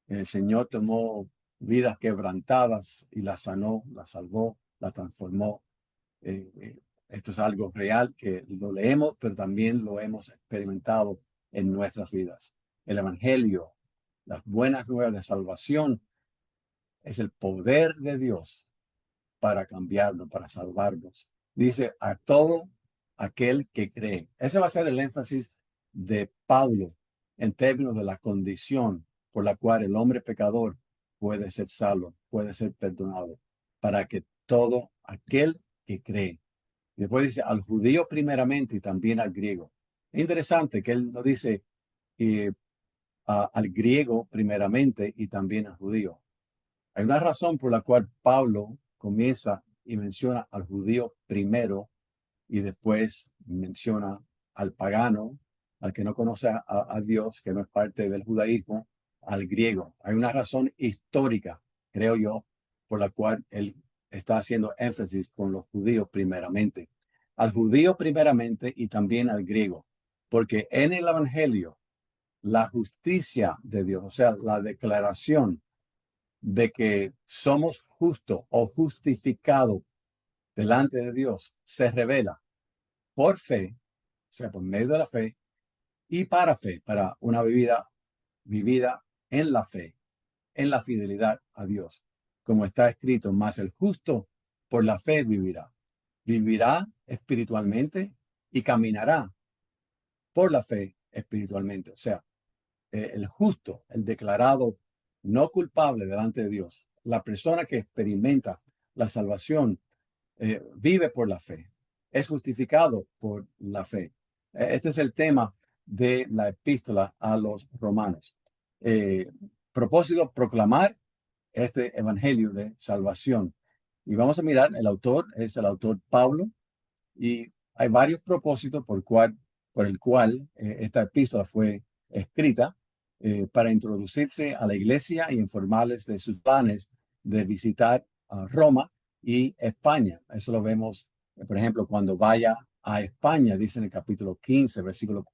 El Señor tomó vidas quebrantadas y las sanó, las salvó, las transformó. Esto es algo real que lo leemos, pero también lo hemos experimentado en nuestras vidas. El Evangelio, las buenas nuevas de salvación, es el poder de Dios para cambiarnos, para salvarnos. Dice, a todo aquel que cree. Ese va a ser el énfasis de Pablo en términos de la condición por la cual el hombre pecador puede ser salvo, puede ser perdonado, para que todo aquel que cree. Y después dice, al judío primeramente y también al griego. Es interesante que él no dice eh, al griego primeramente y también al judío. Hay una razón por la cual Pablo comienza y menciona al judío primero y después menciona al pagano, al que no conoce a Dios, que no es parte del judaísmo, al griego. Hay una razón histórica, creo yo, por la cual él está haciendo énfasis con los judíos primeramente. Al judío primeramente y también al griego, porque en el Evangelio la justicia de Dios, o sea, la declaración de que somos justos o justificados delante de Dios se revela por fe, o sea, por medio de la fe y para fe, para una vida vivida en la fe, en la fidelidad a Dios, como está escrito, más el justo por la fe vivirá. vivirá espiritualmente y caminará por la fe espiritualmente. O sea, el justo, el declarado no culpable delante de Dios, la persona que experimenta la salvación, vive por la fe, es justificado por la fe. Este es el tema de la epístola a los romanos. Eh, Propósito, proclamar este evangelio de salvación. Y vamos a mirar, el autor es el autor Pablo, y hay varios propósitos por el cual esta epístola fue escrita, para introducirse a la iglesia y informarles de sus planes de visitar Roma y España. Eso lo vemos, por ejemplo, cuando vaya a España, dice en el capítulo 15, versículo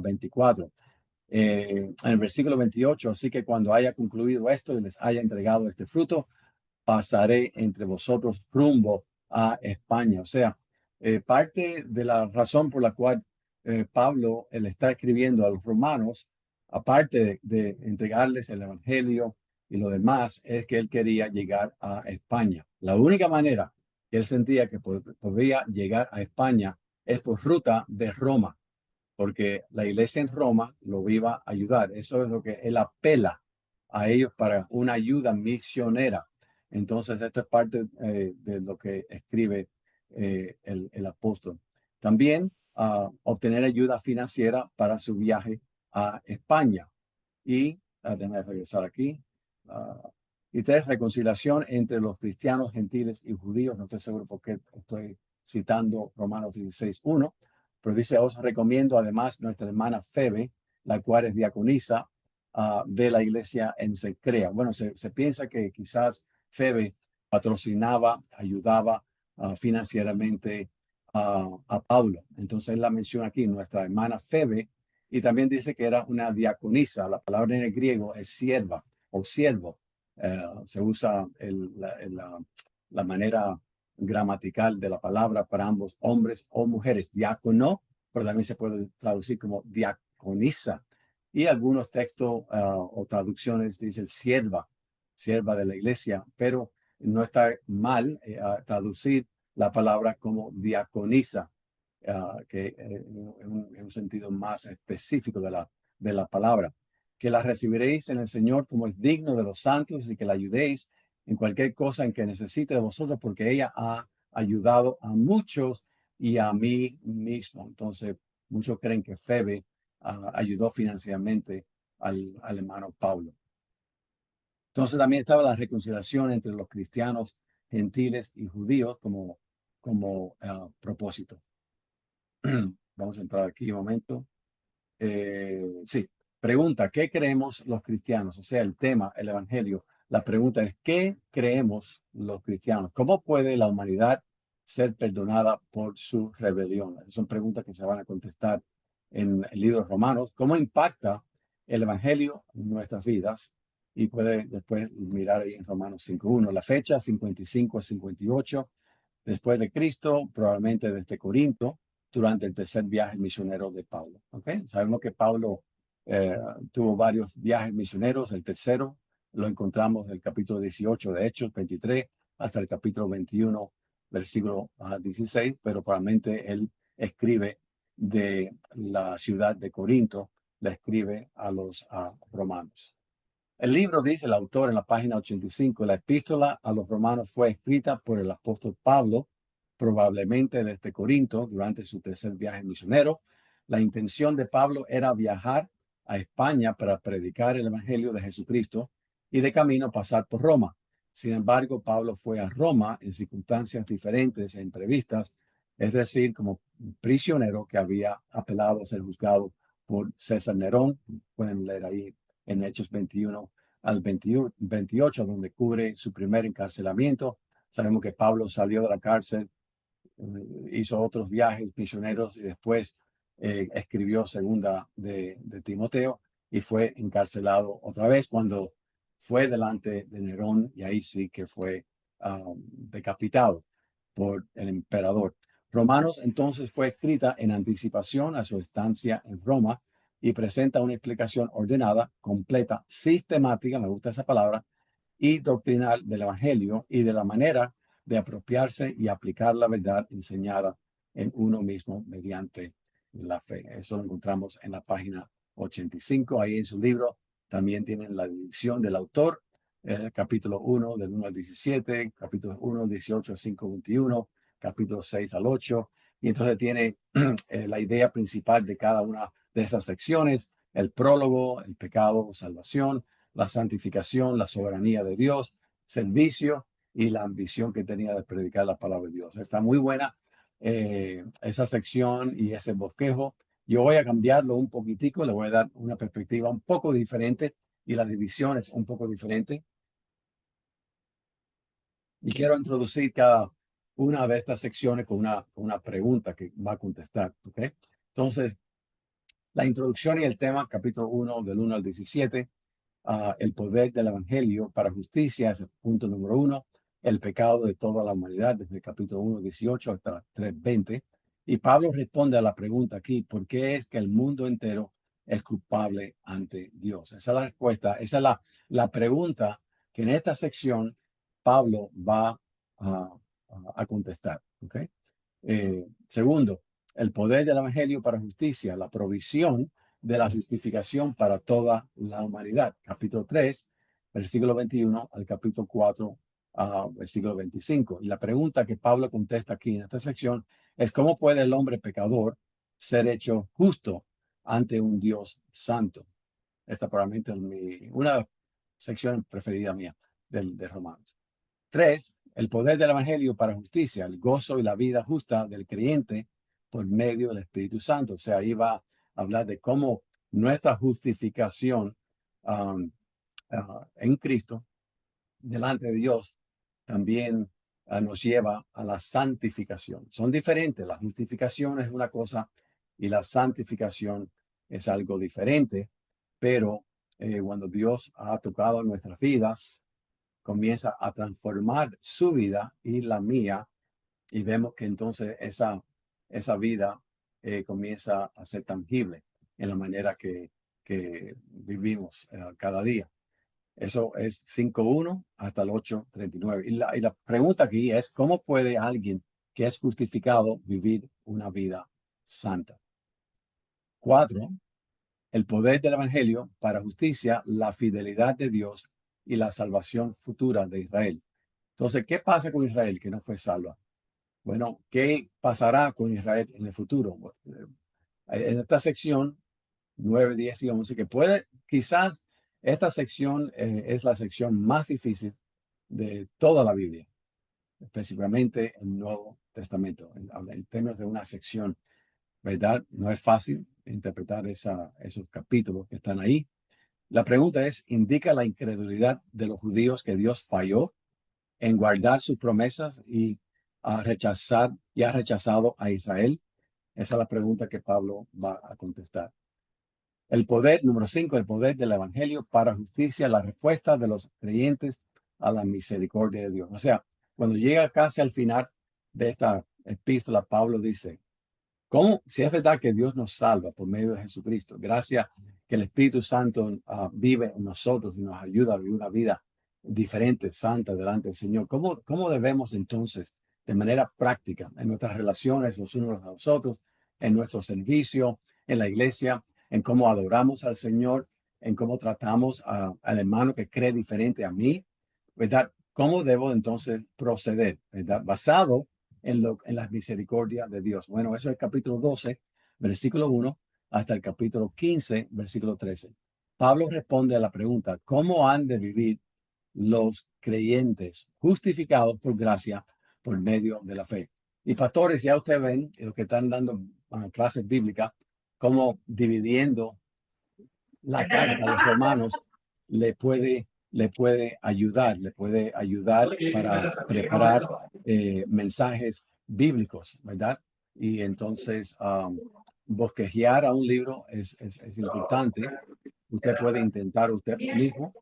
24. En el versículo 28, así que cuando haya concluido esto y les haya entregado este fruto, pasaré entre vosotros rumbo a España. O sea, parte de la razón por la cual Pablo él está escribiendo a los romanos, aparte de entregarles el evangelio y lo demás, es que él quería llegar a España. La única manera que él sentía que podía llegar a España es por ruta de Roma, porque la iglesia en Roma lo iba a ayudar. Eso es lo que él apela a ellos para una ayuda misionera. Entonces, esto es parte de lo que escribe el apóstol. También obtener ayuda financiera para su viaje a España. Y, déjame regresar aquí. ah, y tres, reconciliación entre los cristianos, gentiles y judíos. No estoy seguro por qué estoy citando Romanos 16:1, pero dice, os recomiendo además nuestra hermana Febe, la cual es diaconisa de la iglesia en Secrea. Bueno, se piensa que quizás Febe patrocinaba, ayudaba financieramente a Pablo. Entonces él la menciona aquí, nuestra hermana Febe, y también dice que era una diaconisa. La palabra en el griego es sierva o siervo. Se usa la manera gramatical de la palabra para ambos, hombres o mujeres. Diácono, pero también se puede traducir como diaconisa. Y algunos textos o traducciones dicen sierva, sierva de la iglesia, pero no está mal traducir la palabra como diaconisa, que en un sentido más específico de la palabra. Que la recibiréis en el Señor como es digno de los santos y que la ayudéis en cualquier cosa en que necesite de vosotros, porque ella ha ayudado a muchos y a mí mismo. Entonces, muchos creen que Febe ayudó financieramente al hermano Pablo. Entonces, también estaba la reconciliación entre los cristianos, gentiles y judíos como propósito. Vamos a entrar aquí un momento. Sí, pregunta, ¿qué creemos los cristianos? O sea, el tema, el evangelio. La pregunta es, ¿qué creemos los cristianos? ¿Cómo puede la humanidad ser perdonada por su rebelión? Son preguntas que se van a contestar en el libro de Romanos. ¿Cómo impacta el evangelio en nuestras vidas? Y puede después mirar ahí en Romanos 5:1. La fecha, 55 a 58 después de Cristo, probablemente desde Corinto, durante el tercer viaje misionero de Pablo. ¿Okay? Sabemos que Pablo tuvo varios viajes misioneros. El tercero lo encontramos del capítulo 18 de Hechos 23 hasta el capítulo 21, versículo 16, pero probablemente él escribe de la ciudad de Corinto, le escribe a los romanos. El libro, dice el autor en la página 85, la epístola a los romanos fue escrita por el apóstol Pablo, probablemente desde Corinto, durante su tercer viaje misionero. La intención de Pablo era viajar a España para predicar el evangelio de Jesucristo y de camino pasar por Roma. Sin embargo, Pablo fue a Roma en circunstancias diferentes e imprevistas, es decir, como prisionero que había apelado a ser juzgado por César Nerón. Pueden leer ahí en Hechos 21 al 28, donde cubre su primer encarcelamiento. Sabemos que Pablo salió de la cárcel, hizo otros viajes misioneros y después escribió segunda de Timoteo y fue encarcelado otra vez cuando fue delante de Nerón, y ahí sí que fue decapitado por el emperador. Romanos entonces fue escrita en anticipación a su estancia en Roma y presenta una explicación ordenada, completa, sistemática, me gusta esa palabra, y doctrinal del Evangelio y de la manera de apropiarse y aplicar la verdad enseñada en uno mismo mediante la fe. Eso lo encontramos en la página 85, ahí en su libro. También tienen la división del autor, capítulo 1 del 1 al 17, capítulo 1, 18 al 5, 21, capítulo 6 al 8. Y entonces tiene la idea principal de cada una de esas secciones: el prólogo, el pecado, salvación, la santificación, la soberanía de Dios, servicio y la ambición que tenía de predicar la palabra de Dios. Está muy buena esa sección y ese bosquejo. Yo voy a cambiarlo un poquitico, le voy a dar una perspectiva un poco diferente y la división es un poco diferente. Y quiero introducir cada una de estas secciones con una pregunta que va a contestar. ¿Okay? Entonces, la introducción y el tema, capítulo 1, del 1 al 17. El poder del evangelio para justicia es el punto número 1. El pecado de toda la humanidad, desde el capítulo 1, 18 hasta 3:20. Y Pablo responde a la pregunta aquí: ¿por qué es que el mundo entero es culpable ante Dios? Esa es la respuesta, esa es la pregunta que en esta sección Pablo va a contestar. ¿Okay? Segundo, el poder del evangelio para justicia, la provisión de la justificación para toda la humanidad. Capítulo 3, versículo 21 al capítulo 4, versículo 25. Y la pregunta que Pablo contesta aquí en esta sección es: ¿cómo puede el hombre pecador ser hecho justo ante un Dios santo? Esta probablemente es una sección preferida mía de Romanos. 3, el poder del evangelio para justicia, el gozo y la vida justa del creyente por medio del Espíritu Santo. O sea, ahí va a hablar de cómo nuestra justificación um, en Cristo delante de Dios también nos lleva a la santificación. Son diferentes. La justificación es una cosa y la santificación es algo diferente, pero cuando Dios ha tocado nuestras vidas, comienza a transformar su vida y la mía, y vemos que entonces esa vida comienza a ser tangible en la manera que vivimos cada día. Eso es 5:1 hasta el 8:39. Y la pregunta aquí es: ¿cómo puede alguien que es justificado vivir una vida santa? 4, el poder del evangelio para justicia, la fidelidad de Dios y la salvación futura de Israel. Entonces, ¿qué pasa con Israel que no fue salva? Bueno, ¿qué pasará con Israel en el futuro? En esta sección 9, 10 y 11, que quizás esta sección es la sección más difícil de toda la Biblia, específicamente el Nuevo Testamento, en términos de una sección, ¿verdad? No es fácil interpretar esos capítulos que están ahí. La pregunta es: ¿indica la incredulidad de los judíos que Dios falló en guardar sus promesas y ha rechazado a Israel? Esa es la pregunta que Pablo va a contestar. El poder, número 5, el poder del evangelio para justicia, la respuesta de los creyentes a la misericordia de Dios. O sea, cuando llega casi al final de esta epístola, Pablo dice: ¿cómo? Si es verdad que Dios nos salva por medio de Jesucristo, gracias que el Espíritu Santo vive en nosotros y nos ayuda a vivir una vida diferente, santa, delante del Señor, ¿cómo debemos entonces, de manera práctica, en nuestras relaciones los unos a los otros, en nuestro servicio, en la iglesia, en cómo adoramos al Señor, en cómo tratamos al hermano que cree diferente a mí, ¿verdad? ¿Cómo debo entonces proceder, ¿verdad? Basado en las misericordias de Dios. Bueno, eso es el capítulo 12, versículo 1, hasta el capítulo 15, versículo 13. Pablo responde a la pregunta: ¿cómo han de vivir los creyentes justificados por gracia por medio de la fe? Y pastores, ya ustedes ven, los que están dando clases bíblicas, cómo dividiendo la carta a los romanos le puede ayudar para preparar mensajes bíblicos, ¿verdad? Y entonces bosquejear a un libro es importante. Usted puede intentar usted mismo.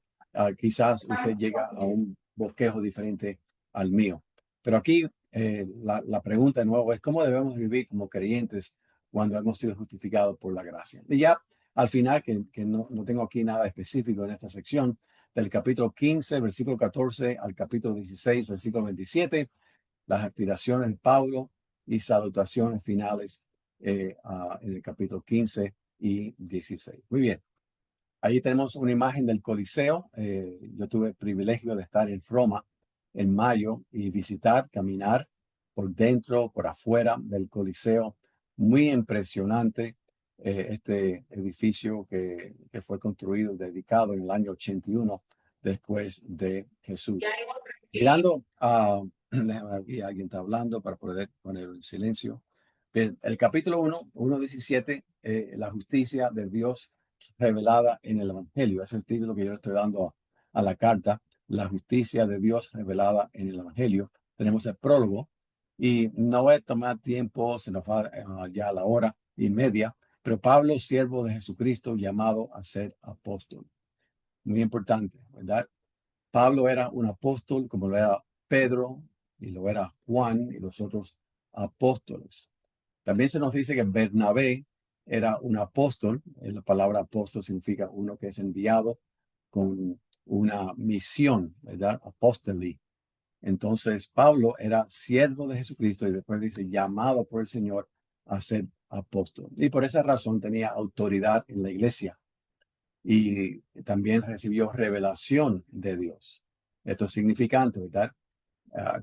Quizás usted llega a un bosquejo diferente al mío. Pero aquí la pregunta de nuevo es: ¿cómo debemos vivir como creyentes cuando hemos sido justificados por la gracia? Y ya al final, que no tengo aquí nada específico en esta sección, del capítulo 15, versículo 14 al capítulo 16, versículo 27, las aspiraciones de Pablo y salutaciones finales en el capítulo 15 y 16. Muy bien. Ahí tenemos una imagen del Coliseo. Yo tuve el privilegio de estar en Roma en mayo y visitar, caminar por dentro, por afuera del Coliseo. Muy impresionante este edificio que fue construido, dedicado en el año 81 después de Jesús. Mirando a, aquí alguien está hablando para poder ponerlo en silencio. Bien, el capítulo 1:17, la justicia de Dios revelada en el Evangelio. Ese es el título que yo le estoy dando a la carta, la justicia de Dios revelada en el Evangelio. Tenemos el prólogo y no voy a tomar tiempo, se nos va ya a la hora y media, pero Pablo, siervo de Jesucristo, llamado a ser apóstol. Muy importante, ¿verdad? Pablo era un apóstol como lo era Pedro y lo era Juan y los otros apóstoles. También se nos dice que Bernabé era un apóstol. La palabra apóstol significa uno que es enviado con una misión, ¿verdad? Apóstoli. Entonces, Pablo era siervo de Jesucristo y después dice llamado por el Señor a ser apóstol. Y por esa razón tenía autoridad en la iglesia y también recibió revelación de Dios. Esto es significante, ¿verdad?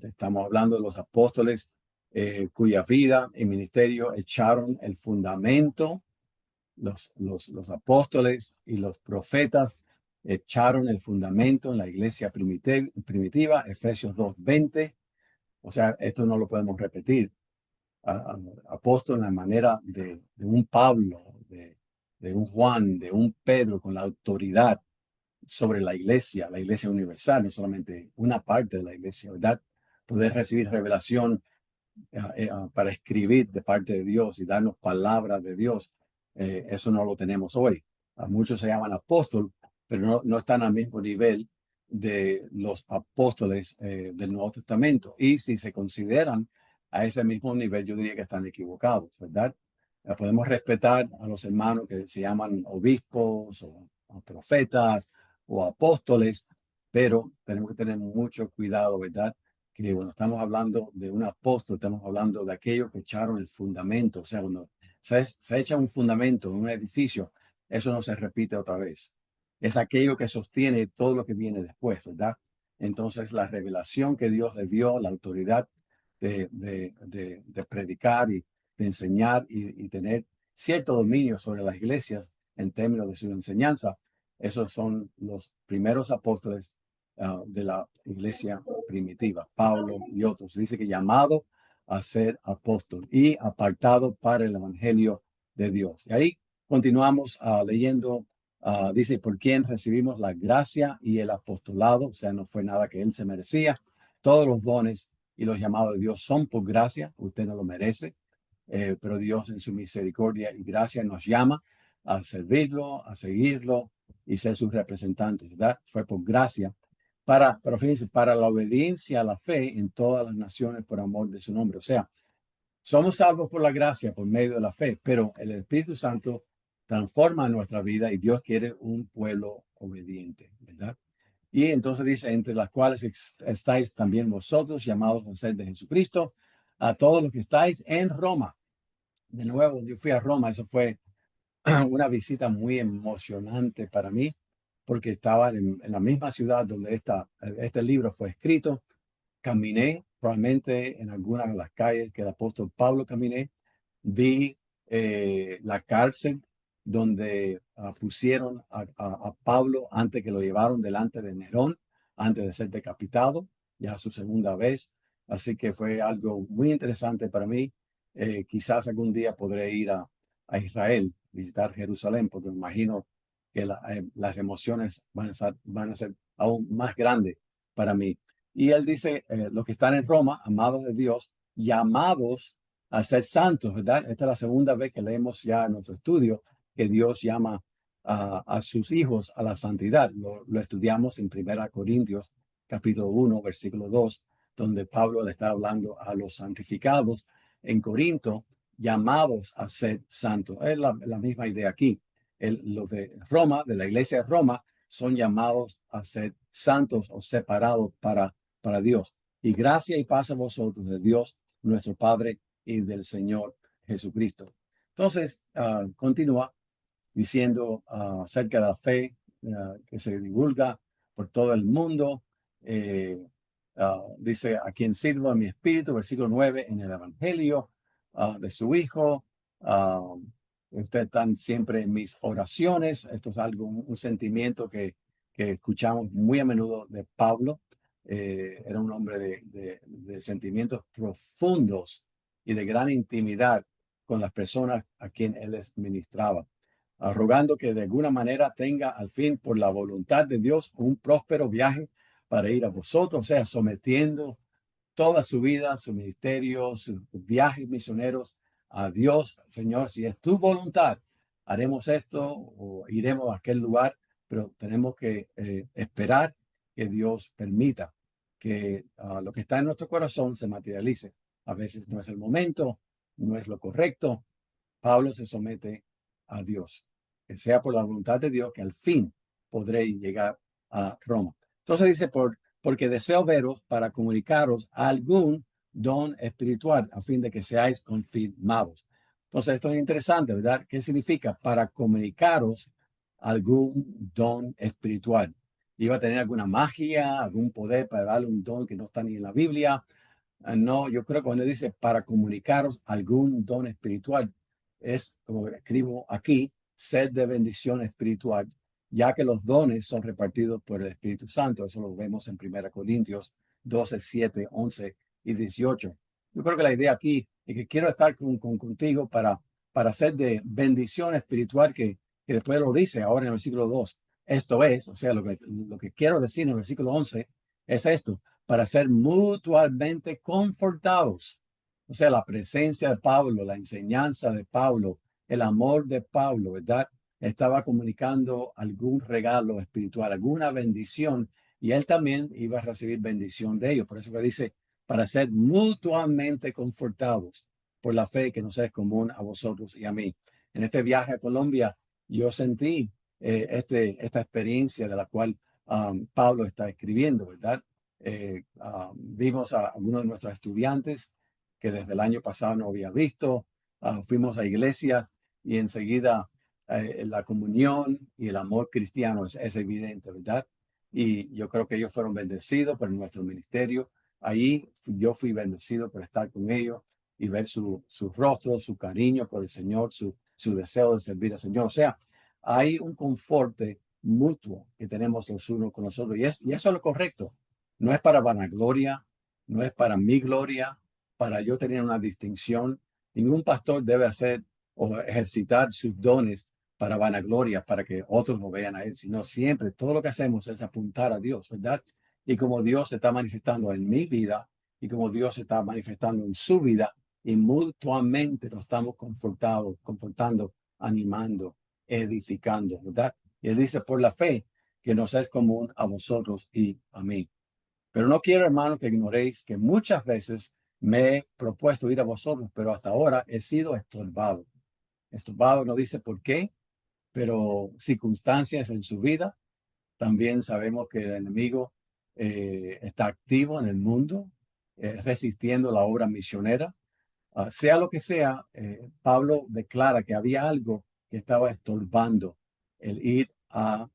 Estamos hablando de los apóstoles cuya vida y ministerio echaron el fundamento. Los apóstoles y los profetas echaron el fundamento en la iglesia primitiva, Efesios 2:20. O sea, esto no lo podemos repetir. Apóstol en la manera de un Pablo, de un Juan, de un Pedro, con la autoridad sobre la iglesia universal, no solamente una parte de la iglesia, ¿verdad? Poder recibir revelación para escribir de parte de Dios y darnos palabras de Dios. Eso no lo tenemos hoy. A muchos se llaman apóstol, pero no están al mismo nivel de los apóstoles del Nuevo Testamento. Y si se consideran a ese mismo nivel, yo diría que están equivocados, ¿verdad? Podemos respetar a los hermanos que se llaman obispos o profetas o apóstoles, pero tenemos que tener mucho cuidado, ¿verdad? Que cuando estamos hablando de un apóstol, estamos hablando de aquellos que echaron el fundamento. O sea, cuando se echa un fundamento en un edificio, eso no se repite otra vez. Es aquello que sostiene todo lo que viene después, ¿verdad? Entonces, la revelación que Dios le dio, la autoridad de predicar y de enseñar y tener cierto dominio sobre las iglesias en términos de su enseñanza, esos son los primeros apóstoles de la iglesia primitiva, Pablo y otros. Dice que llamado a ser apóstol y apartado para el evangelio de Dios. Y ahí continuamos leyendo, dice, por quien recibimos la gracia y el apostolado, o sea, no fue nada que él se merecía. Todos los dones y los llamados de Dios son por gracia, usted no lo merece, pero Dios en su misericordia y gracia nos llama a servirlo, a seguirlo y ser sus representantes, ¿verdad? Fue por gracia pero fíjense, para la obediencia a la fe en todas las naciones por amor de su nombre. O sea, somos salvos por la gracia, por medio de la fe, pero el Espíritu Santo transforma nuestra vida y Dios quiere un pueblo obediente, ¿verdad? Y entonces dice, entre las cuales estáis también vosotros, llamados a ser de Jesucristo, a todos los que estáis en Roma. De nuevo, yo fui a Roma, eso fue una visita muy emocionante para mí, porque estaba en la misma ciudad donde este libro fue escrito. Caminé probablemente en algunas de las calles que el apóstol Pablo caminé. Vi la cárcel donde pusieron a Pablo antes que lo llevaron delante de Nerón, antes de ser decapitado, ya su segunda vez. Así que fue algo muy interesante para mí. Quizás algún día podré ir a Israel, visitar Jerusalén, porque me imagino que las emociones van a ser aún más grandes para mí. Y él dice, los que están en Roma, amados de Dios, llamados a ser santos, ¿verdad? Esta es la segunda vez que leemos ya en nuestro estudio que Dios llama a sus hijos a la santidad. Lo estudiamos en 1 Corintios capítulo 1, versículo 2, donde Pablo le está hablando a los santificados en Corinto, llamados a ser santos. Es la misma idea aquí. Los de Roma, de la iglesia de Roma, son llamados a ser santos o separados para Dios. Y gracia y paz a vosotros de Dios, nuestro Padre, y del Señor Jesucristo. Entonces, continúa diciendo acerca de la fe que se divulga por todo el mundo. Dice, a quien sirvo en mi espíritu, versículo 9, en el Evangelio de su Hijo. ah, Ustedes están siempre en mis oraciones. Esto es algo, un sentimiento que escuchamos muy a menudo de Pablo. Era un hombre de sentimientos profundos y de gran intimidad con las personas a quien él les ministraba, rogando que de alguna manera tenga al fin, por la voluntad de Dios, un próspero viaje para ir a vosotros, o sea, sometiendo toda su vida, su ministerio, sus viajes misioneros a Dios. Señor, si es tu voluntad, haremos esto o iremos a aquel lugar, pero tenemos que esperar que Dios permita que lo que está en nuestro corazón se materialice. A veces no es el momento, no es lo correcto. Pablo se somete a Dios, que sea por la voluntad de Dios que al fin podré llegar a Roma. Entonces dice, porque deseo veros para comunicaros algún don espiritual a fin de que seáis confirmados. Entonces esto es interesante, ¿verdad? ¿Qué significa? Para comunicaros algún don espiritual. Iba a tener alguna magia, algún poder para darle un don que no está ni en la Biblia. No, yo creo que cuando dice para comunicaros algún don espiritual, es como escribo aquí, sed de bendición espiritual, ya que los dones son repartidos por el Espíritu Santo. Eso lo vemos en 1 Corintios 12, 7, 11 y 18. Yo creo que la idea aquí es que quiero estar contigo para ser de bendición espiritual, que después lo dice ahora en el versículo 2. Esto es, o sea, lo que quiero decir en el versículo 11 es esto, para ser mutuamente confortados. O sea, la presencia de Pablo, la enseñanza de Pablo, el amor de Pablo, ¿verdad? Estaba comunicando algún regalo espiritual, alguna bendición, y él también iba a recibir bendición de ellos. Por eso que dice, para ser mutuamente confortados por la fe que nos es común a vosotros y a mí. En este viaje a Colombia, yo sentí esta experiencia de la cual Pablo está escribiendo, ¿verdad? Vimos a algunos de nuestros estudiantes que desde el año pasado no había visto. Fuimos a iglesias y enseguida la comunión y el amor cristiano es evidente, ¿verdad? Y yo creo que ellos fueron bendecidos por nuestro ministerio. Ahí yo fui bendecido por estar con ellos y ver su rostro, su cariño por el Señor, su deseo de servir al Señor. O sea, hay un conforte mutuo que tenemos los unos con los otros. Y eso es lo correcto. No es para vanagloria, no es para mi gloria, para yo tener una distinción. Ningún pastor debe hacer o ejercitar sus dones para vanagloria, para que otros lo vean a él, sino siempre todo lo que hacemos es apuntar a Dios, ¿verdad? Y como Dios se está manifestando en mi vida y como Dios se está manifestando en su vida, y mutuamente nos estamos confortando, animando, edificando, ¿verdad? Y él dice, por la fe que nos es común a vosotros y a mí. Pero no quiero, hermano, que ignoréis que muchas veces me he propuesto ir a vosotros, pero hasta ahora he sido estorbado. Estorbado no dice por qué, pero circunstancias en su vida. También sabemos que el enemigo está activo en el mundo, resistiendo la obra misionera. Sea lo que sea, Pablo declara que había algo que estaba estorbando el ir a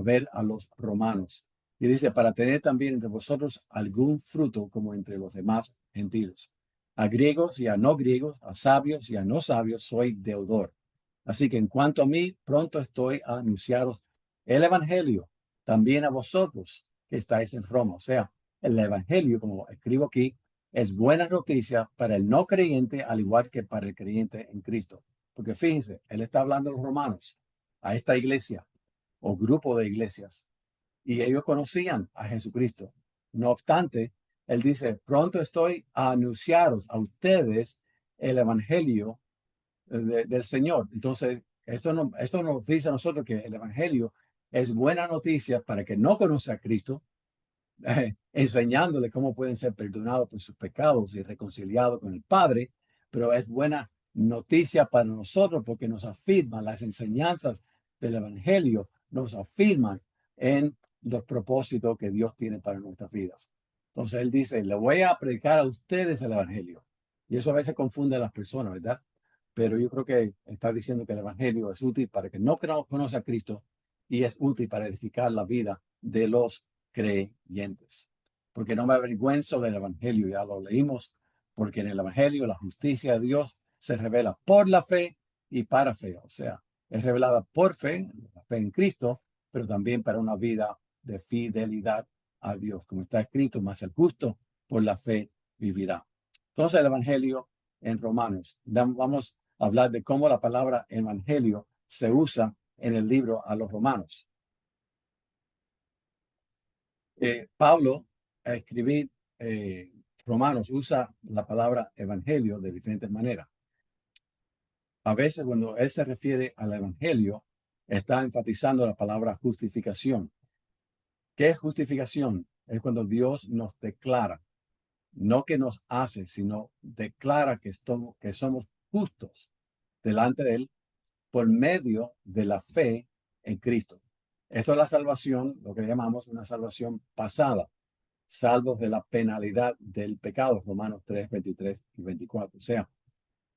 ver a los romanos. Y dice, para tener también entre vosotros algún fruto como entre los demás gentiles. A griegos y a no griegos, a sabios y a no sabios, soy deudor. Así que en cuanto a mí, pronto estoy a anunciaros el Evangelio, también a vosotros que estáis en Roma. O sea, el Evangelio, como escribo aquí, es buena noticia para el no creyente, al igual que para el creyente en Cristo. Porque fíjense, él está hablando a los romanos, a esta iglesia o grupo de iglesias, y ellos conocían a Jesucristo. No obstante, él dice, pronto estoy a anunciaros a ustedes el Evangelio del Señor. Entonces, esto nos dice a nosotros que el Evangelio es buena noticia para que no conoce a Cristo, enseñándole cómo pueden ser perdonados por sus pecados y reconciliados con el Padre, pero es buena noticia para nosotros porque nos afirma las enseñanzas del Evangelio, nos afirman en los propósitos que Dios tiene para nuestras vidas. Entonces él dice, le voy a predicar a ustedes el evangelio. Y eso a veces confunde a las personas, ¿verdad? Pero yo creo que está diciendo que el evangelio es útil para que no conoce a Cristo y es útil para edificar la vida de los creyentes. Porque no me avergüenzo del evangelio, ya lo leímos, porque en el evangelio la justicia de Dios se revela por la fe y para fe. O sea, es revelada por fe, la fe en Cristo, pero también para una vida de fidelidad a Dios, como está escrito, más el justo por la fe vivirá. Entonces el evangelio en Romanos, vamos a hablar de cómo la palabra evangelio se usa en el libro a los romanos. Pablo, a escribir Romanos, usa la palabra evangelio de diferentes maneras. A veces cuando él se refiere al evangelio, está enfatizando la palabra justificación. ¿Qué es justificación? Es cuando Dios nos declara, no que nos hace, sino declara que somos justos delante de Él por medio de la fe en Cristo. Esto es la salvación, lo que llamamos una salvación pasada, salvos de la penalidad del pecado, Romanos 3, 23 y 24. O sea,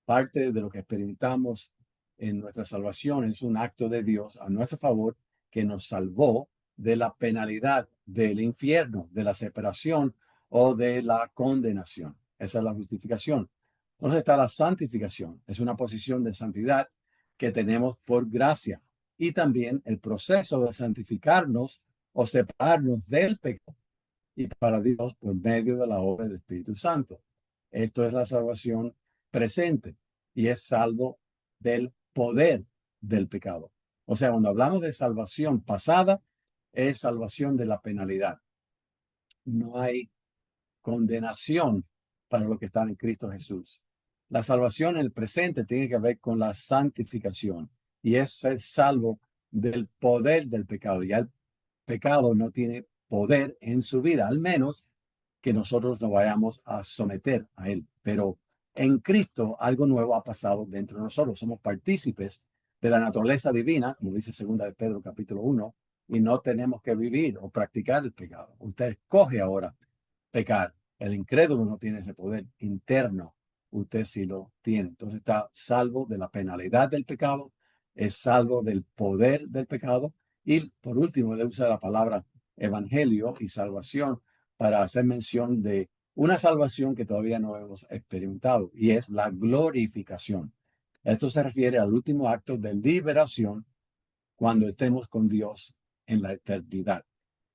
parte de lo que experimentamos en nuestra salvación es un acto de Dios a nuestro favor que nos salvó de la penalidad del infierno, de la separación o de la condenación. Esa es la justificación. Entonces está la santificación. Es una posición de santidad que tenemos por gracia. Y también el proceso de santificarnos o separarnos del pecado y para Dios por medio de la obra del Espíritu Santo. Esto es la salvación presente y es salvo del poder del pecado. O sea, cuando hablamos de salvación pasada, es salvación de la penalidad. No hay condenación para los que están en Cristo Jesús. La salvación en el presente tiene que ver con la santificación y es ser salvo del poder del pecado. Ya el pecado no tiene poder en su vida, al menos que nosotros nos vayamos a someter a él. Pero en Cristo algo nuevo ha pasado dentro de nosotros. Somos partícipes de la naturaleza divina, como dice 2 Pedro capítulo 1, y no tenemos que vivir o practicar el pecado. Usted escoge ahora pecar. El incrédulo no tiene ese poder interno, usted sí lo tiene. Entonces está salvo de la penalidad del pecado, es salvo del poder del pecado y por último le usa la palabra evangelio y salvación para hacer mención de una salvación que todavía no hemos experimentado y es la glorificación. Esto se refiere al último acto de liberación cuando estemos con Dios en la eternidad.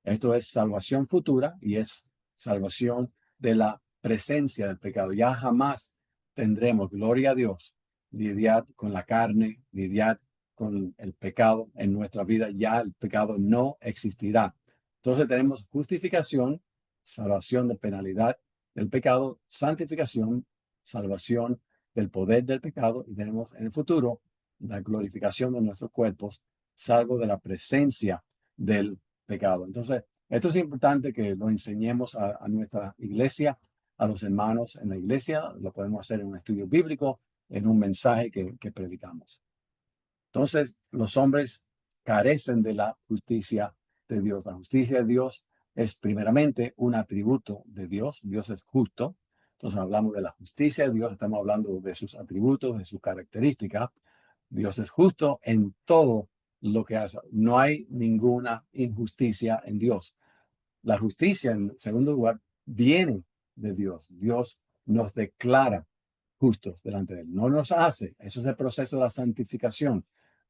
Esto es salvación futura y es salvación de la presencia del pecado. Ya jamás tendremos, gloria a Dios, lidiar con la carne, lidiar con el pecado en nuestra vida. Ya el pecado no existirá. Entonces tenemos justificación, salvación de penalidad del pecado, santificación, salvación del poder del pecado y tenemos en el futuro la glorificación de nuestros cuerpos, salvo de la presencia del pecado. Entonces, esto es importante que lo enseñemos a nuestra iglesia, a los hermanos en la iglesia. Lo podemos hacer en un estudio bíblico, en un mensaje que predicamos. Entonces, los hombres carecen de la justicia de Dios. La justicia de Dios es primeramente un atributo de Dios. Dios es justo. Entonces, hablamos de la justicia de Dios, estamos hablando de sus atributos, de sus características. Dios es justo en todo lo que hace. No hay ninguna injusticia en Dios. La justicia, en segundo lugar, viene de Dios. Dios nos declara justos delante de Él. No nos hace, eso es el proceso de la santificación,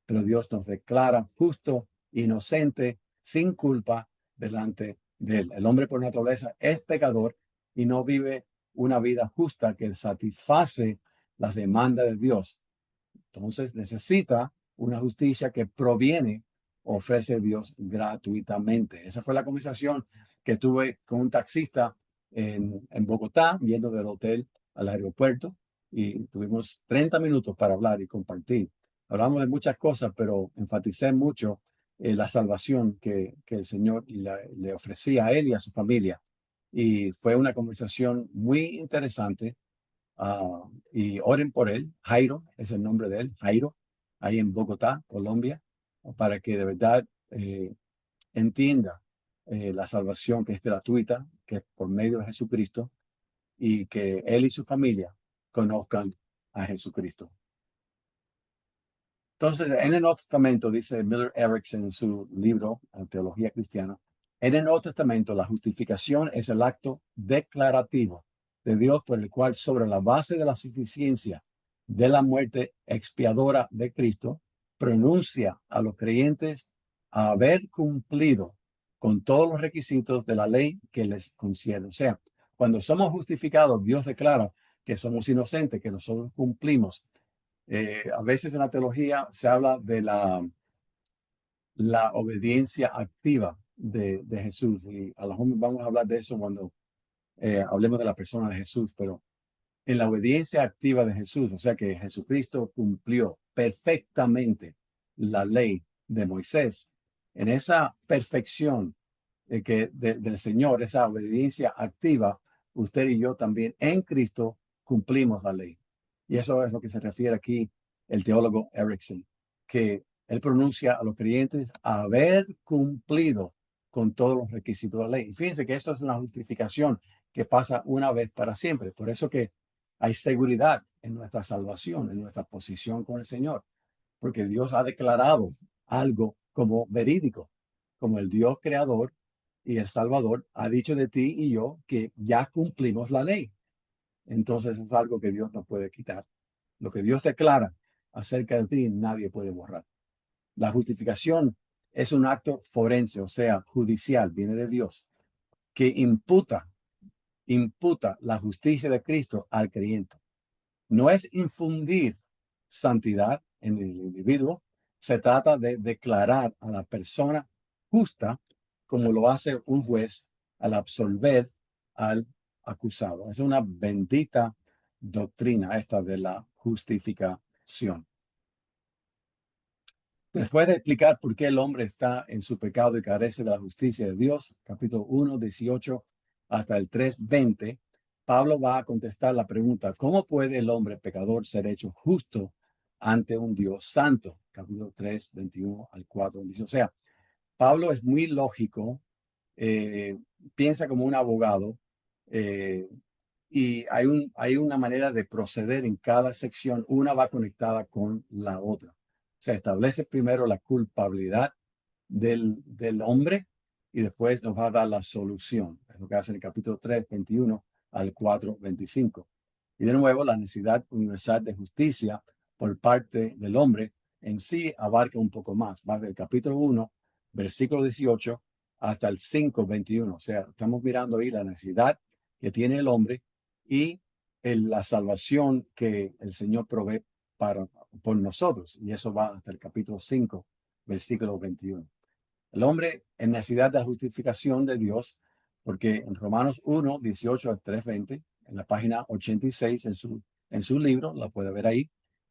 pero Dios nos declara justo, inocente, sin culpa delante de Él. El hombre por naturaleza es pecador y no vive una vida justa que satisface las demandas de Dios. Entonces necesita una justicia que proviene, ofrece Dios gratuitamente. Esa fue la conversación que tuve con un taxista en Bogotá, yendo del hotel al aeropuerto, y tuvimos 30 minutos para hablar y compartir. Hablamos de muchas cosas, pero enfaticé mucho la salvación que el Señor le ofrecía a él y a su familia. Y fue una conversación muy interesante. Y oren por él. Jairo es el nombre de él, Jairo, ahí en Bogotá, Colombia, para que de verdad entienda la salvación que es gratuita, que es por medio de Jesucristo, y que él y su familia conozcan a Jesucristo. Entonces, en el Nuevo Testamento, dice Miller Erickson en su libro Teología Cristiana, en el Nuevo Testamento la justificación es el acto declarativo de Dios por el cual, sobre la base de la suficiencia de la muerte expiadora de Cristo, pronuncia a los creyentes a haber cumplido con todos los requisitos de la ley que les concierne. O sea, cuando somos justificados, Dios declara que somos inocentes, que nosotros cumplimos. A veces en la teología se habla de la obediencia activa de Jesús, y a lo mejor vamos a hablar de eso cuando hablemos de la persona de Jesús, pero en la obediencia activa de Jesús, o sea que Jesucristo cumplió perfectamente la ley de Moisés, en esa perfección del Señor, esa obediencia activa, usted y yo también en Cristo cumplimos la ley. Y eso es lo que se refiere aquí el teólogo Erickson, que él pronuncia a los creyentes haber cumplido con todos los requisitos de la ley. Y fíjense que esto es una justificación que pasa una vez para siempre. Por eso que hay seguridad en nuestra salvación, en nuestra posición con el Señor, porque Dios ha declarado algo como verídico, como el Dios creador y el Salvador ha dicho de ti y yo que ya cumplimos la ley. Entonces es algo que Dios no puede quitar. Lo que Dios declara acerca de ti, nadie puede borrar. La justificación es un acto forense, o sea, judicial, viene de Dios, que imputa la justicia de Cristo al creyente. No es infundir santidad en el individuo, se trata de declarar a la persona justa como lo hace un juez al absolver al acusado. Es una bendita doctrina esta de la justificación. Después de explicar por qué el hombre está en su pecado y carece de la justicia de Dios, capítulo 1, 18 hasta el 3, 20, Pablo va a contestar la pregunta, ¿cómo puede el hombre pecador ser hecho justo ante un Dios santo? Capítulo 3, 21 al 4, 21. O sea, Pablo es muy lógico, eh, piensa como un abogado, eh, y hay una manera de proceder en cada sección, una va conectada con la otra. O sea, establece primero la culpabilidad del hombre y después nos va a dar la solución. Es lo que hace en el capítulo 3, 21 al 4, 25. Y de nuevo, la necesidad universal de justicia por parte del hombre en sí abarca un poco más. Va del capítulo 1, versículo 18 hasta el 5, 21. O sea, estamos mirando ahí la necesidad que tiene el hombre y la salvación que el Señor provee por nosotros. Y eso va hasta el capítulo 5, versículo 21. El hombre en necesidad de la justificación de Dios, porque en Romanos 1, 18 al 3, 20, en la página 86 en su libro, la puede ver ahí,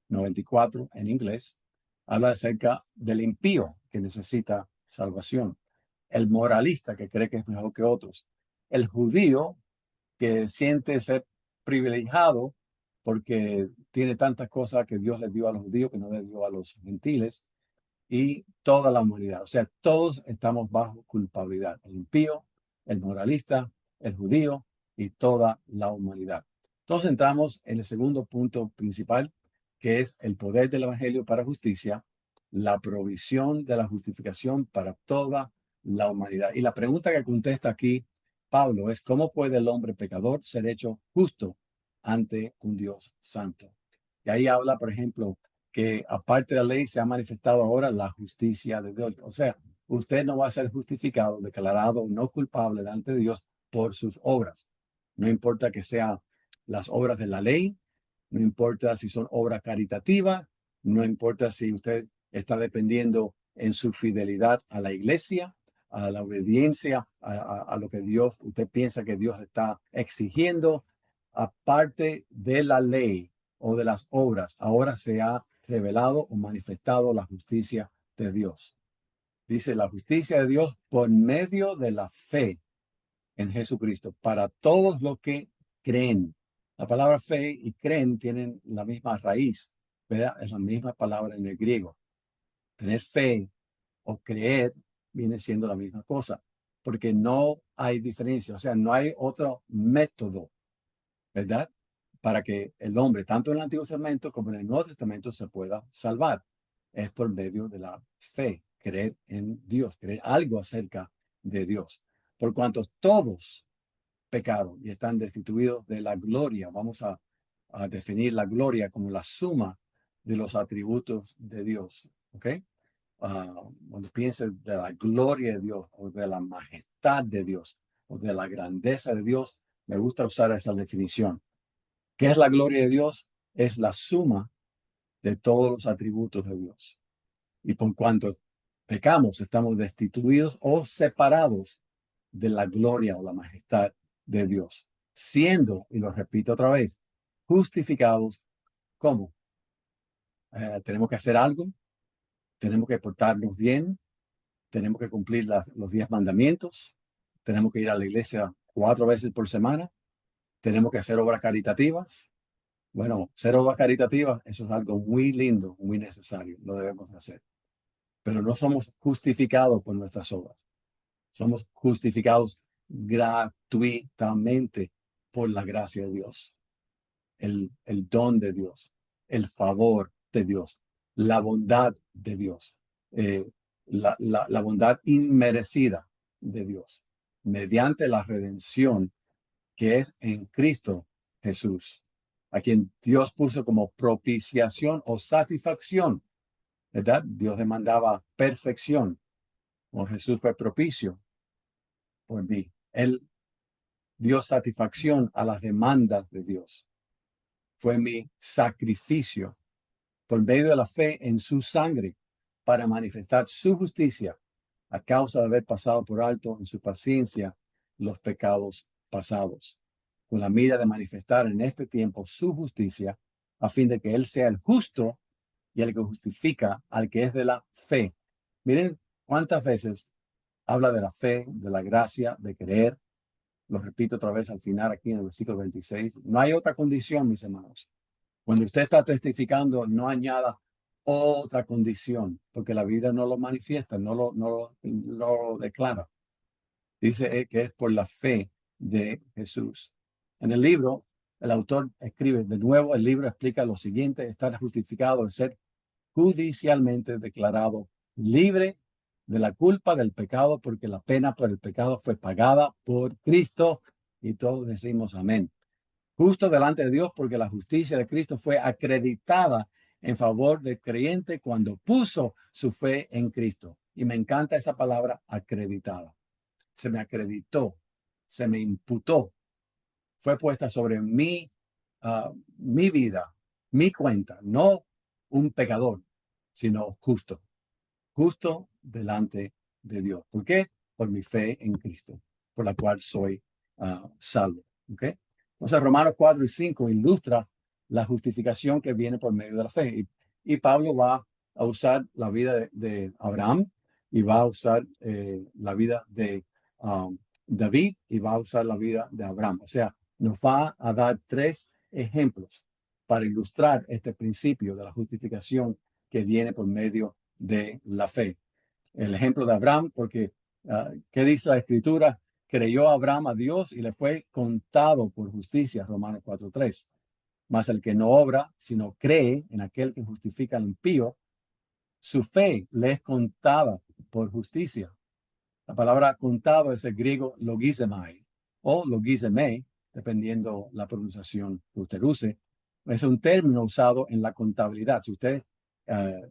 94 en inglés, habla acerca del impío que necesita salvación, el moralista que cree que es mejor que otros, el judío que siente ser privilegiado porque tiene tantas cosas que Dios les dio a los judíos que no les dio a los gentiles, y toda la humanidad. O sea, todos estamos bajo culpabilidad. El impío, el moralista, el judío y toda la humanidad. Entonces entramos en el segundo punto principal, que es el poder del Evangelio para justicia, la provisión de la justificación para toda la humanidad. Y la pregunta que contesta aquí Pablo es, ¿cómo puede el hombre pecador ser hecho justo ante un Dios santo? Y ahí habla, por ejemplo, que aparte de la ley se ha manifestado ahora la justicia de Dios. O sea, usted no va a ser justificado, declarado no culpable delante de Dios por sus obras. No importa que sean las obras de la ley, no importa si son obras caritativas, no importa si usted está dependiendo en su fidelidad a la iglesia, a la obediencia, a lo que Dios, usted piensa que Dios está exigiendo, aparte de la ley o de las obras, ahora se ha revelado o manifestado la justicia de Dios. Dice la justicia de Dios por medio de la fe en Jesucristo para todos los que creen. La palabra fe y creen tienen la misma raíz, ¿verdad? Es la misma palabra en el griego. Tener fe o creer viene siendo la misma cosa. porque no hay diferencia, o sea, no hay otro método, ¿verdad? Para que el hombre, tanto en el Antiguo Testamento como en el Nuevo Testamento, se pueda salvar. Es por medio de la fe, creer en Dios, creer algo acerca de Dios. Por cuanto todos pecaron y están destituidos de la gloria. Vamos a definir la gloria como la suma de los atributos de Dios. ¿Ok? Cuando pienses de la gloria de Dios o de la majestad de Dios o de la grandeza de Dios, me gusta usar esa definición. ¿Qué es la gloria de Dios? Es la suma de todos los atributos de Dios. Y por cuanto pecamos, estamos destituidos o separados de la gloria o la majestad de Dios, siendo, y lo repito otra vez, justificados. ¿Cómo? Tenemos que hacer algo, tenemos que portarnos bien, tenemos que cumplir los 10 mandamientos, tenemos que ir a la iglesia 4 veces por semana, tenemos que hacer obras caritativas. Bueno, hacer obras caritativas, eso es algo muy lindo, muy necesario, lo debemos hacer. Pero no somos justificados por nuestras obras. Somos justificados gratuitamente por la gracia de Dios, el don de Dios, el favor de Dios, la bondad de Dios, eh, la bondad inmerecida de Dios, mediante la redención que es en Cristo Jesús, a quien Dios puso como propiciación o satisfacción, ¿verdad? Dios demandaba perfección, o Jesús fue propicio por mí. Él dio satisfacción a las demandas de Dios. Fue mi sacrificio por medio de la fe en su sangre para manifestar su justicia a causa de haber pasado por alto en su paciencia los pecados pasados, con la mira de manifestar en este tiempo su justicia, a fin de que Él sea el justo y el que justifica al que es de la fe. Miren cuántas veces habla de la fe, de la gracia, de creer. Lo repito otra vez al final aquí en el versículo 26. No hay otra condición, mis hermanos. Cuando usted está testificando, no añada otra condición, porque la Biblia no lo manifiesta, no lo declara. Dice que es por la fe de Jesús. En el libro, el autor escribe de nuevo, el libro explica lo siguiente: estar justificado es ser judicialmente declarado libre de la culpa del pecado, porque la pena por el pecado fue pagada por Cristo, y todos decimos amén. Justo delante de Dios, porque la justicia de Cristo fue acreditada en favor del creyente cuando puso su fe en Cristo. Y me encanta esa palabra, acreditada. Se me acreditó, se me imputó, fue puesta sobre mi vida, mi cuenta, no un pecador, sino justo, justo delante de Dios. ¿Por qué? Por mi fe en Cristo, por la cual soy salvo. ¿Ok? Entonces, Romanos 4 y 5 ilustra la justificación que viene por medio de la fe. Y Pablo va a usar la vida de Abraham, y va a usar la vida de David, y va a usar la vida de Abraham. O sea, nos va a dar 3 ejemplos para ilustrar este principio de la justificación que viene por medio de la fe. El ejemplo de Abraham, porque ¿qué dice la Escritura? Creyó Abraham a Dios y le fue contado por justicia, Romanos 4:3. Mas el que no obra, sino cree en aquel que justifica al impío, su fe le es contada por justicia. La palabra contado es el griego logizomai o logizomai, dependiendo la pronunciación que usted use. Es un término usado en la contabilidad. Si usted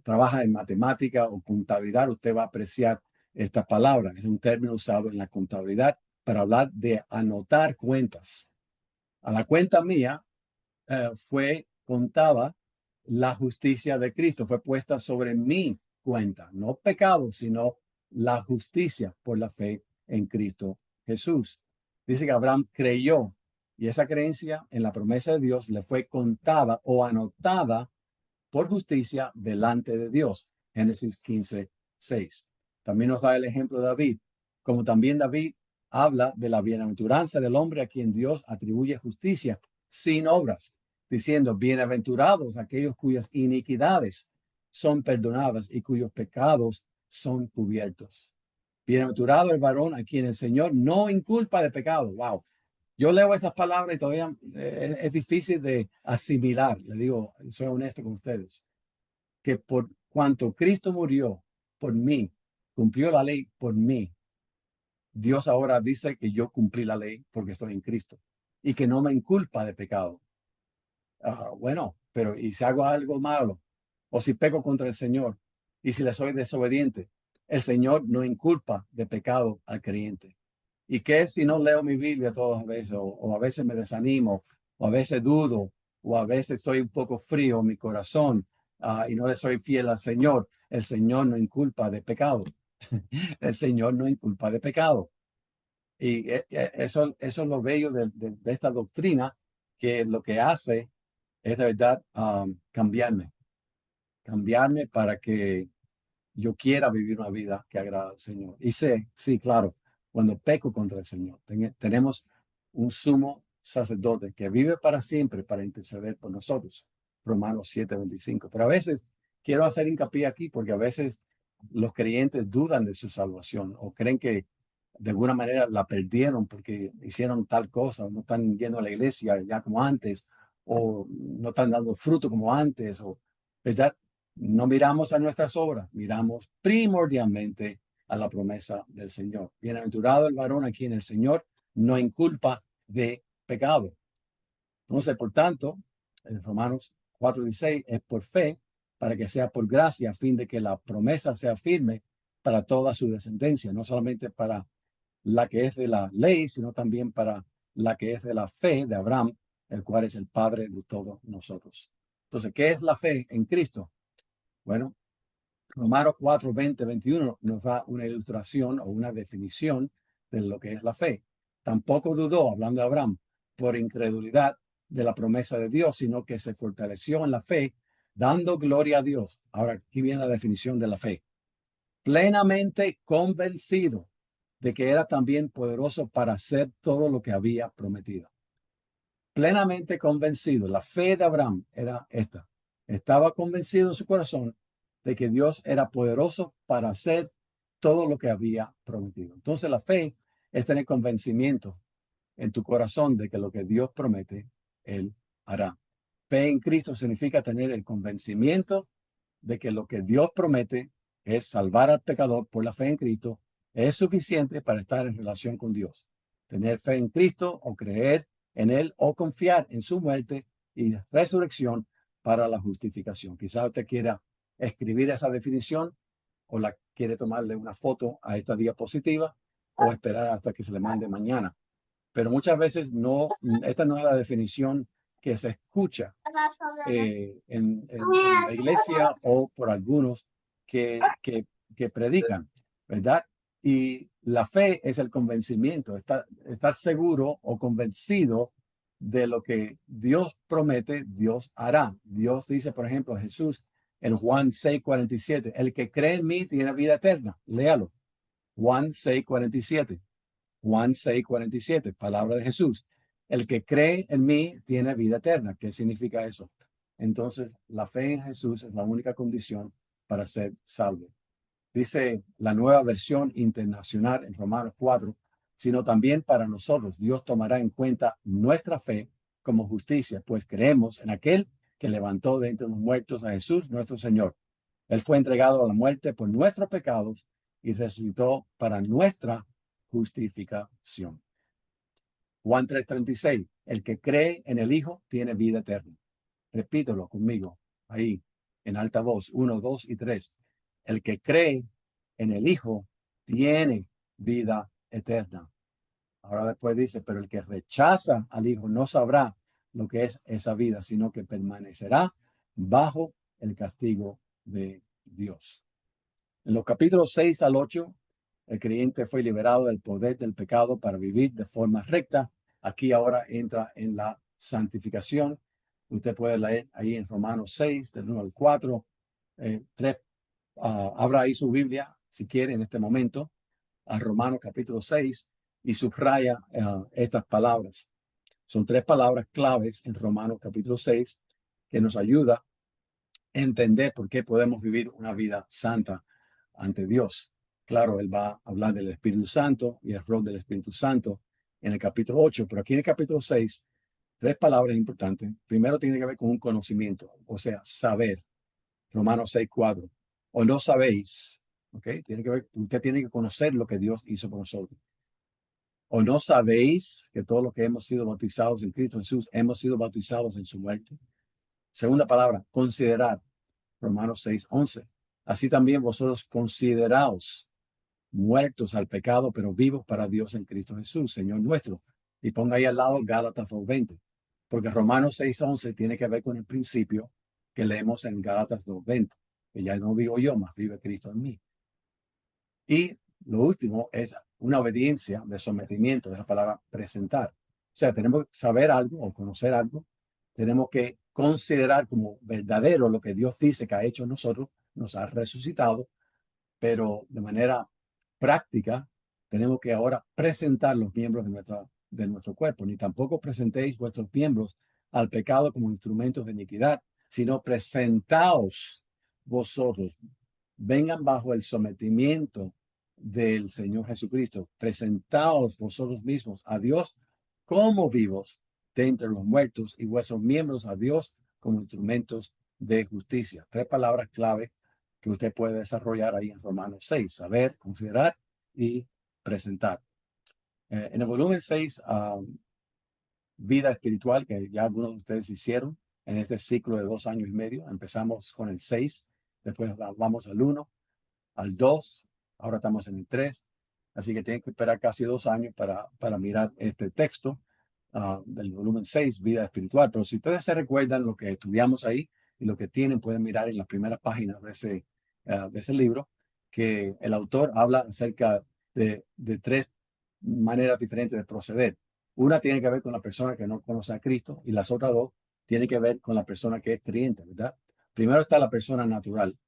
trabaja en matemática o contabilidad, usted va a apreciar esta palabra. Es un término usado en la contabilidad para hablar de anotar cuentas. A la cuenta mía fue contada la justicia de Cristo, fue puesta sobre mi cuenta, no pecado, sino la justicia por la fe en Cristo Jesús. Dice que Abraham creyó, y esa creencia en la promesa de Dios le fue contada o anotada por justicia delante de Dios. Génesis 15:6. También nos da el ejemplo de David, como también David habla de la bienaventuranza del hombre a quien Dios atribuye justicia sin obras, diciendo: bienaventurados aquellos cuyas iniquidades son perdonadas y cuyos pecados son cubiertos. Bienaventurado el varón a quien el Señor no inculpa de pecado. Wow. Yo leo esas palabras y todavía es difícil de asimilar. Le digo, soy honesto con ustedes, que por cuanto Cristo murió por mí, cumplió la ley por mí, Dios ahora dice que yo cumplí la ley porque estoy en Cristo y que no me inculpa de pecado. Bueno, pero ¿y si hago algo malo? O si peco contra el Señor y si le soy desobediente, el Señor no inculpa de pecado al creyente. ¿Y qué si no leo mi Biblia todas las veces o a veces me desanimo o a veces dudo o a veces estoy un poco frío en mi corazón y no le soy fiel al Señor? El Señor no inculpa de pecado. El Señor no inculpa de pecado. Y eso es lo bello de esta doctrina, que lo que hace es de verdad cambiarme para que yo quiera vivir una vida que agrada al Señor. Y sé, sí, claro, cuando peco contra el Señor, tenemos un sumo sacerdote que vive para siempre para interceder por nosotros. Romanos 7:25. Pero a veces quiero hacer hincapié aquí porque a veces los creyentes dudan de su salvación o creen que de alguna manera la perdieron porque hicieron tal cosa, o no están yendo a la iglesia ya como antes, o no están dando fruto como antes, o, ¿verdad? No miramos a nuestras obras, miramos primordialmente a la promesa del Señor. Bienaventurado el varón a quien el Señor no inculpa de pecado. Entonces, por tanto, en Romanos 4:16 es por fe para que sea por gracia, a fin de que la promesa sea firme para toda su descendencia, no solamente para la que es de la ley, sino también para la que es de la fe de Abraham, el cual es el Padre de todos nosotros. Entonces, ¿qué es la fe en Cristo? Bueno, Romanos 4:20-21 nos da una ilustración o una definición de lo que es la fe. Tampoco dudó, hablando de Abraham, por incredulidad de la promesa de Dios, sino que se fortaleció en la fe, dando gloria a Dios. Ahora, aquí viene la definición de la fe. Plenamente convencido de que era también poderoso para hacer todo lo que había prometido. Plenamente convencido. La fe de Abraham era esta. Estaba convencido en su corazón de que Dios era poderoso para hacer todo lo que había prometido. Entonces la fe es tener convencimiento en tu corazón de que lo que Dios promete, Él hará. Fe en Cristo significa tener el convencimiento de que lo que Dios promete es salvar al pecador por la fe en Cristo, es suficiente para estar en relación con Dios. Tener fe en Cristo o creer en Él o confiar en su muerte y resurrección para la justificación. Quizás usted quiera escribir esa definición o la quiere tomarle una foto a esta diapositiva o esperar hasta que se le mande mañana. Pero muchas veces no, esta no es la definición que se escucha en la iglesia o por algunos que predican, ¿verdad? Y la fe es el convencimiento, estar seguro o convencido de lo que Dios promete, Dios hará. Dios dice, por ejemplo, a Jesús en Juan 6:47, el que cree en mí tiene vida eterna. Léalo. Juan 6:47. Juan 6:47, palabra de Jesús. El que cree en mí tiene vida eterna. ¿Qué significa eso? Entonces, la fe en Jesús es la única condición para ser salvo. Dice la nueva versión internacional en Romanos 4, sino también para nosotros. Dios tomará en cuenta nuestra fe como justicia, pues creemos en aquel que levantó de entre los muertos a Jesús, nuestro Señor. Él fue entregado a la muerte por nuestros pecados y resucitó para nuestra justificación. Juan 3:36, el que cree en el Hijo tiene vida eterna. Repítelo conmigo, ahí, en alta voz, 1, 2 y 3. El que cree en el Hijo tiene vida eterna. Ahora después dice, pero el que rechaza al Hijo no sabrá lo que es esa vida, sino que permanecerá bajo el castigo de Dios. En los capítulos 6 al 8, el creyente fue liberado del poder del pecado para vivir de forma recta. Aquí ahora entra en la santificación. Usted puede leer ahí en Romanos 6, del 1 al 4. Abra ahí su Biblia, si quiere, en este momento, a Romanos capítulo 6 y subraya estas palabras. Son tres palabras claves en Romanos capítulo 6 que nos ayuda a entender por qué podemos vivir una vida santa ante Dios. claro, él va a hablar del Espíritu Santo y el rol del Espíritu Santo en el capítulo 8, pero aquí en el capítulo 6, tres palabras importantes. Primero tiene que ver con un conocimiento, o sea, saber. Romanos 6:4. O no sabéis, ¿ok? Tiene que ver, usted tiene que conocer lo que Dios hizo por nosotros. O no sabéis que todos los que hemos sido bautizados en Cristo Jesús hemos sido bautizados en su muerte. Segunda palabra, considerar. Romanos 6:11. Así también vosotros consideraos muertos al pecado, pero vivos para Dios en Cristo Jesús, Señor nuestro. Y ponga ahí al lado Gálatas 2:20, porque Romanos 6:11 tiene que ver con el principio que leemos en Gálatas 2:20, que ya no vivo yo, más vive Cristo en mí. Y lo último es una obediencia de sometimiento, de la palabra presentar. O sea, tenemos que saber algo o conocer algo, tenemos que considerar como verdadero lo que Dios dice que ha hecho en nosotros, nos ha resucitado, pero de manera práctica tenemos que ahora presentar los miembros de nuestro cuerpo. Ni tampoco presentéis vuestros miembros al pecado como instrumentos de iniquidad, sino presentaos vosotros, vengan bajo el sometimiento del Señor Jesucristo. Presentaos vosotros mismos a Dios como vivos de entre los muertos y vuestros miembros a Dios como instrumentos de justicia. Tres palabras clave que usted puede desarrollar ahí en Romanos 6, saber, considerar y presentar. En el volumen 6, vida espiritual, que ya algunos de ustedes hicieron en este ciclo de 2 años y medio, empezamos con el 6, después vamos al 1, al 2, ahora estamos en el 3, así que tienen que esperar casi 2 años para mirar este texto del volumen 6, vida espiritual. Pero si ustedes se recuerdan lo que estudiamos ahí y lo que tienen, pueden mirar en las primeras páginas de ese libro, que el autor habla acerca de tres maneras diferentes de proceder. Una tiene que ver con la persona que no conoce a Cristo y las otras dos tienen que ver con la persona que es creyente, ¿verdad? Primero está la persona natural.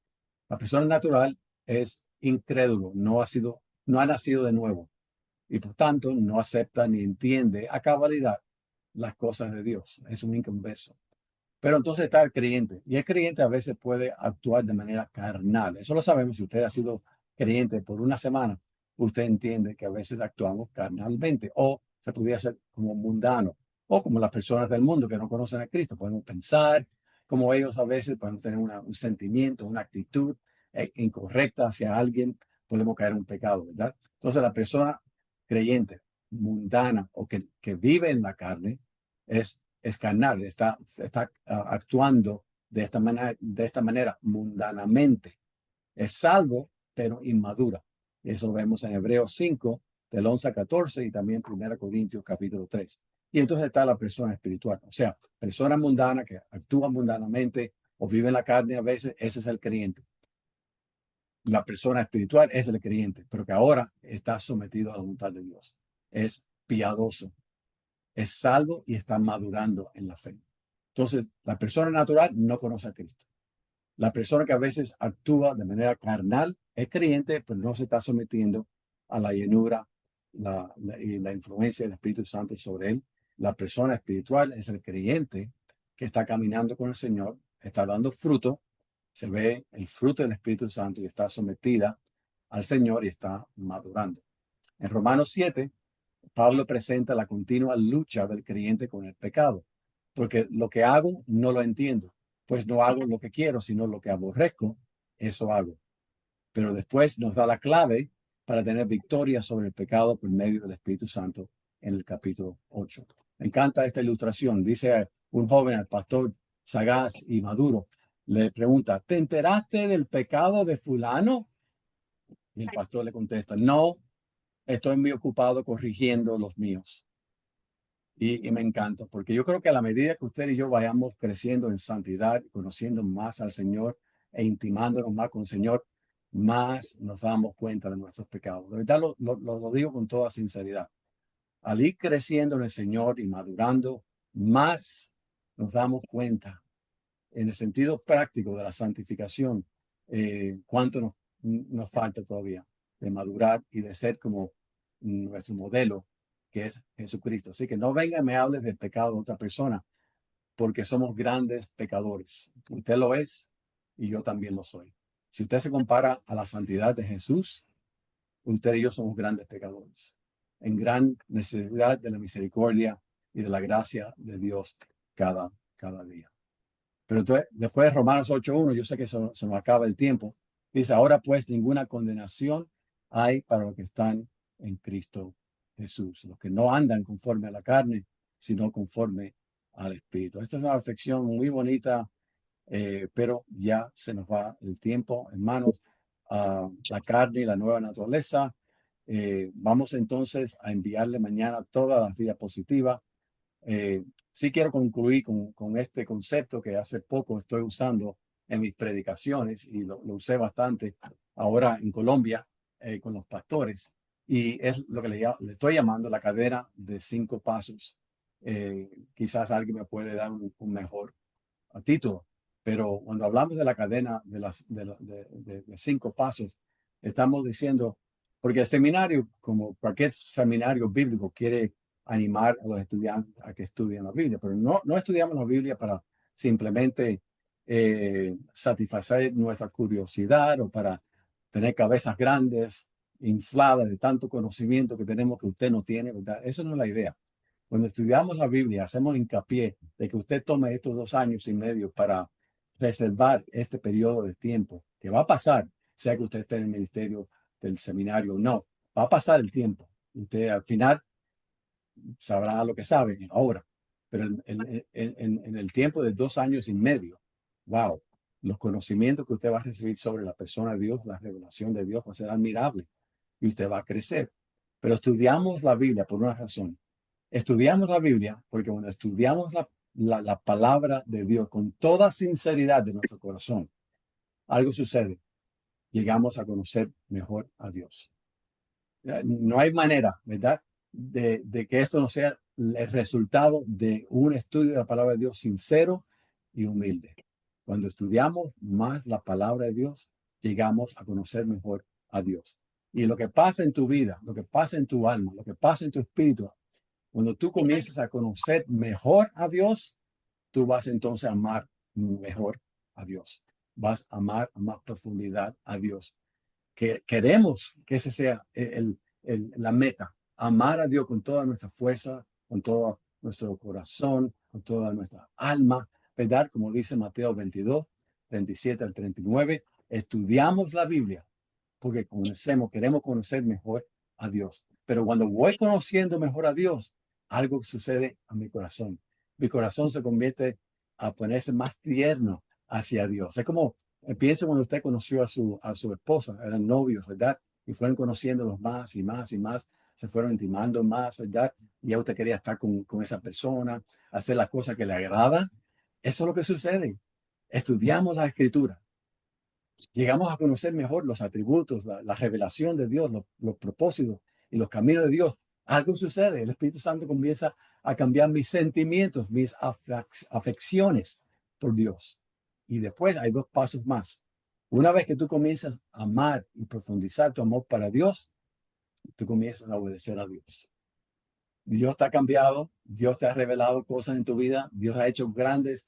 La persona natural es incrédulo, no ha nacido de nuevo y por tanto no acepta ni entiende a cabalidad las cosas de Dios. Es un inconverso. Pero entonces está el creyente y el creyente a veces puede actuar de manera carnal. Eso lo sabemos. Si usted ha sido creyente por una semana, usted entiende que a veces actuamos carnalmente o se podría ser como mundano o como las personas del mundo que no conocen a Cristo. Podemos pensar como ellos a veces, podemos tener un sentimiento, una actitud incorrecta hacia alguien, podemos caer en un pecado, ¿verdad? Entonces la persona creyente, mundana o que vive en la carne es carnal, está actuando de esta manera mundanamente. Es salvo, pero inmadura. Eso lo vemos en Hebreos 5, del 11 a 14 y también 1 Corintios capítulo 3. Y entonces está la persona espiritual, o sea, persona mundana que actúa mundanamente o vive en la carne a veces, ese es el creyente. La persona espiritual es el creyente, pero que ahora está sometido a la voluntad de Dios. Es piadoso, es salvo y está madurando en la fe. Entonces, la persona natural no conoce a Cristo. La persona que a veces actúa de manera carnal es creyente, pero no se está sometiendo a la llenura y la influencia del Espíritu Santo sobre él. La persona espiritual es el creyente que está caminando con el Señor, está dando fruto, se ve el fruto del Espíritu Santo y está sometida al Señor y está madurando. En Romanos 7, Pablo presenta la continua lucha del creyente con el pecado, porque lo que hago no lo entiendo, pues no hago lo que quiero, sino lo que aborrezco, eso hago. Pero después nos da la clave para tener victoria sobre el pecado por medio del Espíritu Santo en el capítulo 8. Me encanta esta ilustración. Dice un joven al pastor sagaz y maduro, le pregunta, ¿te enteraste del pecado de fulano? Y el pastor le contesta, no, estoy muy ocupado corrigiendo los míos. Y me encanta, porque yo creo que a la medida que usted y yo vayamos creciendo en santidad, conociendo más al Señor e intimándonos más con el Señor, más nos damos cuenta de nuestros pecados. De verdad lo digo con toda sinceridad. Al ir creciendo en el Señor y madurando, más nos damos cuenta en el sentido práctico de la santificación, cuánto nos falta todavía de madurar y de ser como nuestro modelo, que es Jesucristo. Así que no venga y me hables del pecado de otra persona, porque somos grandes pecadores. Usted lo es y yo también lo soy. Si usted se compara a la santidad de Jesús, usted y yo somos grandes pecadores, en gran necesidad de la misericordia y de la gracia de Dios cada día. Pero entonces, después de Romanos 8:1, yo sé que se nos acaba el tiempo. Dice, ahora pues ninguna condenación hay para los que están en Cristo Jesús, los que no andan conforme a la carne, sino conforme al Espíritu. Esta es una sección muy bonita, pero ya se nos va el tiempo, hermanos. La carne y la nueva naturaleza. Vamos entonces a enviarle mañana todas las diapositivas. Sí quiero concluir con este concepto que hace poco estoy usando en mis predicaciones y lo usé bastante ahora en Colombia con los pastores. Y es lo que le estoy llamando la cadena de 5 pasos. Quizás alguien me puede dar un mejor título, pero cuando hablamos de la cadena de 5 pasos, estamos diciendo, porque el seminario, como cualquier seminario bíblico, quiere animar a los estudiantes a que estudien la Biblia, pero no estudiamos la Biblia para simplemente satisfacer nuestra curiosidad o para tener cabezas grandes, infladas de tanto conocimiento que tenemos que usted no tiene, ¿verdad? Esa no es la idea. Cuando estudiamos la Biblia, hacemos hincapié de que usted tome estos 2 años y medio para reservar este periodo de tiempo que va a pasar, sea que usted esté en el ministerio del seminario o no, va a pasar el tiempo. Usted al final sabrá lo que sabe ahora, pero en el tiempo de 2 años y medio, wow, los conocimientos que usted va a recibir sobre la persona de Dios, la revelación de Dios va a ser admirable y usted va a crecer. Pero estudiamos la Biblia por una razón. Estudiamos la Biblia porque cuando estudiamos la palabra de Dios con toda sinceridad de nuestro corazón, algo sucede. Llegamos a conocer mejor a Dios. No hay manera, ¿verdad?, de que esto no sea el resultado de un estudio de la palabra de Dios sincero y humilde. Cuando estudiamos más la palabra de Dios, llegamos a conocer mejor a Dios. Y lo que pasa en tu vida, lo que pasa en tu alma, lo que pasa en tu espíritu, cuando tú comienzas a conocer mejor a Dios, tú vas entonces a amar mejor a Dios. Vas a amar a más profundidad a Dios. Que queremos que ese sea la meta, amar a Dios con toda nuestra fuerza, con todo nuestro corazón, con toda nuestra alma, ¿verdad? Como dice Mateo 22, 27 al 39, estudiamos la Biblia porque queremos conocer mejor a Dios. Pero cuando voy conociendo mejor a Dios, algo sucede a mi corazón. Mi corazón se convierte a ponerse más tierno hacia Dios. Es como, piensa cuando usted conoció a su esposa, eran novios, ¿verdad? Y fueron conociéndolos más y más y más, se fueron intimando más, ¿verdad? Y ya usted quería estar con esa persona, hacer las cosas que le agradan. Eso es lo que sucede. Estudiamos la escritura, llegamos a conocer mejor los atributos, la revelación de Dios, los propósitos y los caminos de Dios. Algo sucede, el Espíritu Santo comienza a cambiar mis sentimientos, mis afecciones por Dios. Y después hay 2 pasos más. Una vez que tú comienzas a amar y profundizar tu amor para Dios, tú comienzas a obedecer a Dios. Dios te ha cambiado, Dios te ha revelado cosas en tu vida, Dios ha hecho grandes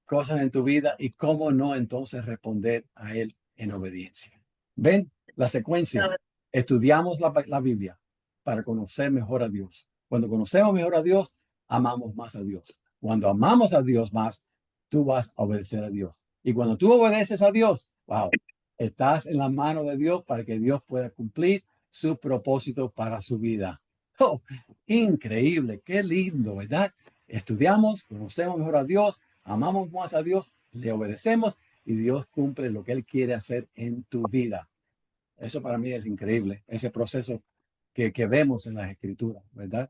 cosas en tu vida y cómo no entonces responder a Él en obediencia. ¿Ven la secuencia? Estudiamos la Biblia para conocer mejor a Dios. Cuando conocemos mejor a Dios, amamos más a Dios. Cuando amamos a Dios más, tú vas a obedecer a Dios. Y cuando tú obedeces a Dios, wow, estás en la mano de Dios para que Dios pueda cumplir su propósito para su vida. Oh, increíble, qué lindo, ¿verdad? Estudiamos, conocemos mejor a Dios, amamos más a Dios, le obedecemos y Dios cumple lo que Él quiere hacer en tu vida. Eso para mí es increíble, ese proceso que vemos en las Escrituras, ¿verdad?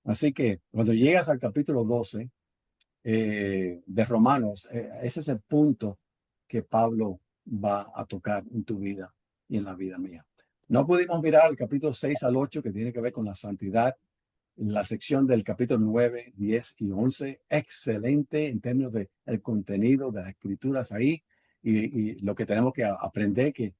Así que cuando llegas al capítulo 12 de Romanos, ese es el punto que Pablo va a tocar en tu vida y en la vida mía. No pudimos mirar el capítulo 6 al 8 que tiene que ver con la santidad, la sección del capítulo 9, 10 y 11, excelente en términos del contenido de las escrituras ahí y lo que tenemos que aprender que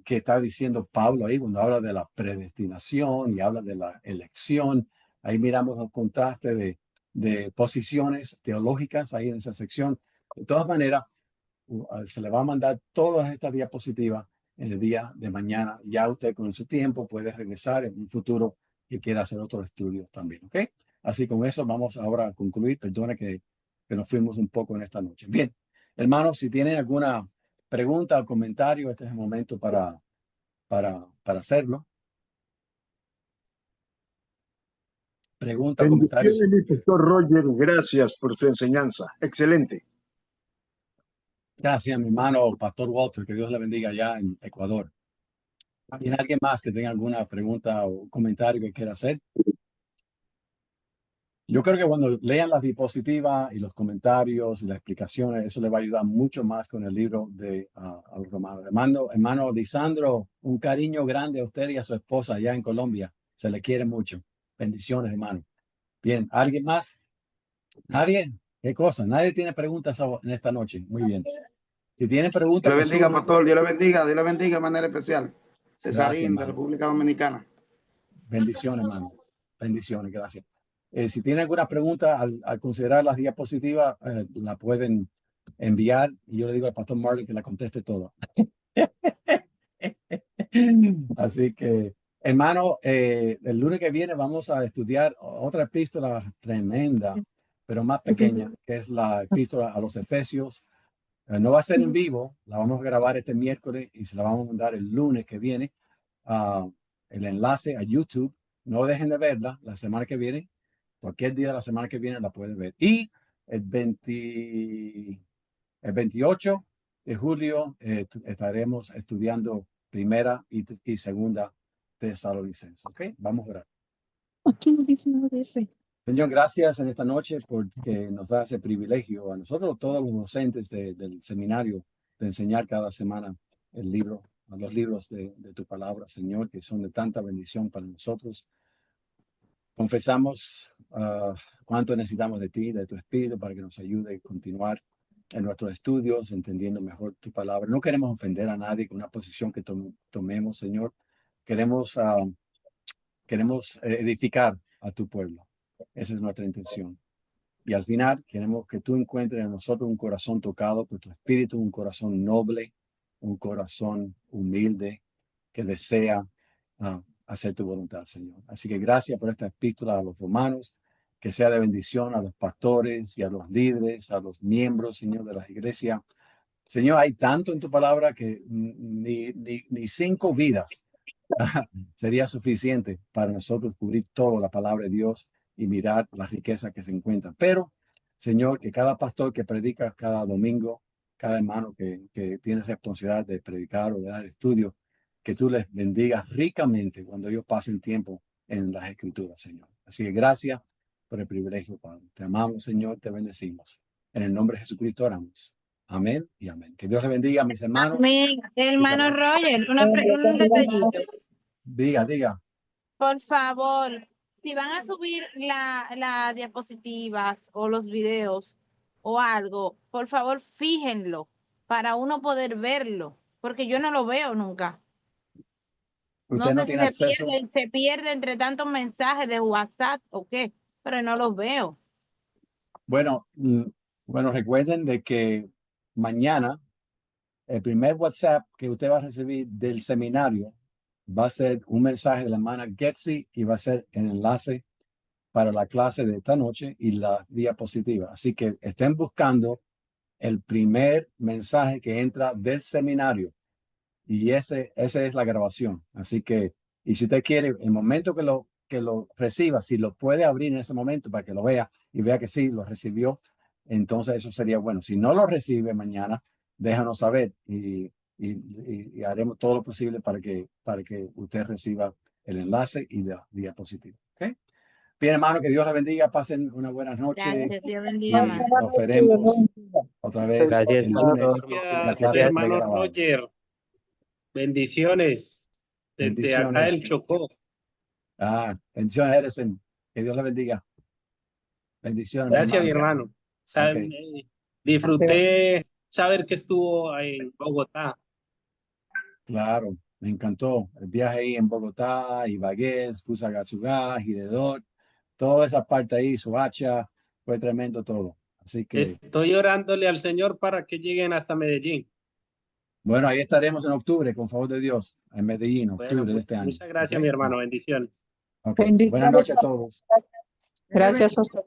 está diciendo Pablo ahí cuando habla de la predestinación y habla de la elección. Ahí miramos los contrastes de posiciones teológicas ahí en esa sección. De todas maneras, se le va a mandar todas estas diapositivas en el día de mañana. Ya usted con su tiempo puede regresar en un futuro que quiera hacer otros estudios también, ¿ok? Así con eso vamos ahora a concluir. Perdona que nos fuimos un poco en esta noche. Bien, hermanos, si tienen alguna pregunta o comentario, este es el momento para hacerlo. Pregunta, comentarios. Bendiciones, mi pastor Roger. Gracias por su enseñanza. Excelente. Gracias, mi hermano Pastor Walter. Que Dios le bendiga allá en Ecuador. ¿Tiene alguien más que tenga alguna pregunta o comentario que quiera hacer? Yo creo que cuando lean las diapositivas y los comentarios y las explicaciones, eso le va a ayudar mucho más con el libro de a los romanos. Hermano Lisandro, un cariño grande a usted y a su esposa allá en Colombia. Se le quiere mucho. Bendiciones, hermano. Bien, ¿alguien más? ¿Nadie? ¿Qué cosa? Nadie tiene preguntas en esta noche. Muy bien. Si tienen preguntas Dios le que bendiga, surjan, pastor. Dios le bendiga de manera especial. gracias, Cesarín, de hermano. República Dominicana. Bendiciones, hermano. Bendiciones, gracias. Si tienen alguna pregunta al considerar las diapositivas, la pueden enviar y yo le digo al pastor Marley que la conteste todo. Así que, hermano, el lunes que viene vamos a estudiar otra epístola tremenda, pero más pequeña, que es la epístola a los Efesios. No va a ser en vivo, la vamos a grabar este miércoles y se la vamos a mandar el lunes que viene. El enlace a YouTube. No dejen de verla la semana que viene. Cualquier día de la semana que viene la pueden ver. Y el 28 de julio estaremos estudiando primera y segunda Tesalonicenses. ¿Ok? Vamos a orar. Aquí no dice nada de ese. Señor, gracias en esta noche porque nos da ese privilegio a nosotros, todos los docentes del seminario, de enseñar cada semana el libro, los libros de tu palabra, Señor, que son de tanta bendición para nosotros. Confesamos cuánto necesitamos de ti, de tu espíritu, para que nos ayude a continuar en nuestros estudios, entendiendo mejor tu palabra. No queremos ofender a nadie con una posición que tomemos, Señor. Queremos edificar a tu pueblo. Esa es nuestra intención. Y al final queremos que tú encuentres en nosotros un corazón tocado por tu espíritu, un corazón noble, un corazón humilde que desea hacer tu voluntad, Señor. Así que gracias por esta epístola a los romanos, que sea de bendición a los pastores y a los líderes, a los miembros, Señor, de las iglesias. Señor, hay tanto en tu palabra que ni 5 vidas sería suficiente para nosotros cubrir toda la palabra de Dios y mirar las riquezas que se encuentran. Pero, Señor, que cada pastor que predica cada domingo, cada hermano que tiene responsabilidad de predicar o de dar estudio, que tú les bendigas ricamente cuando ellos pasen tiempo en las escrituras, Señor. Así que gracias por el privilegio, Padre. Te amamos, Señor, te bendecimos. En el nombre de Jesucristo oramos. Amén y amén. Que Dios le bendiga a mis hermanos. Amén. Hermano Roger, un detallito. Diga. Por favor, si van a subir las diapositivas o los videos o algo, por favor, fíjenlo para uno poder verlo, porque yo no lo veo nunca. No Usted no sé si tiene acceso. se pierde entre tantos mensajes de WhatsApp o qué, pero no los veo. Bueno, recuerden de que mañana el primer WhatsApp que usted va a recibir del seminario va a ser un mensaje de la hermana Getsi y va a ser el enlace para la clase de esta noche y la diapositiva. Así que estén buscando el primer mensaje que entra del seminario y esa es la grabación. Así que, y si usted quiere, el momento que lo reciba, si lo puede abrir en ese momento para que lo vea y vea que sí, lo recibió, entonces eso sería bueno. Si no lo recibe mañana, déjanos saber y haremos todo lo posible para que usted reciba el enlace y la diapositiva. ¿Okay? Bien, hermano, que Dios la bendiga, pasen una buena noche. Gracias, Dios Y bendiga más. nos veremos otra vez Gracias, el lunes. pastor. La clase Hermano pregrabada. Roger, bendiciones desde acá Bendiciones. el Chocó. Bendiciones, Edison. Que Dios la bendiga. Bendiciones, mi Gracias, mi hermano. hermano. Ok. Disfruté saber que estuvo en Bogotá. Claro, me encantó el viaje ahí en Bogotá, Ibagué, Fusagasugá, Giredor, toda esa parte ahí, Soacha, fue tremendo todo. Así que Estoy orándole al Señor para que lleguen hasta Medellín. Bueno, ahí estaremos en octubre, con favor de Dios, en Medellín, octubre Bueno, de este año. muchas gracias, ¿Ok? mi hermano. Bendiciones. Ok. Bendiciones. Buenas noches a todos. Gracias a usted.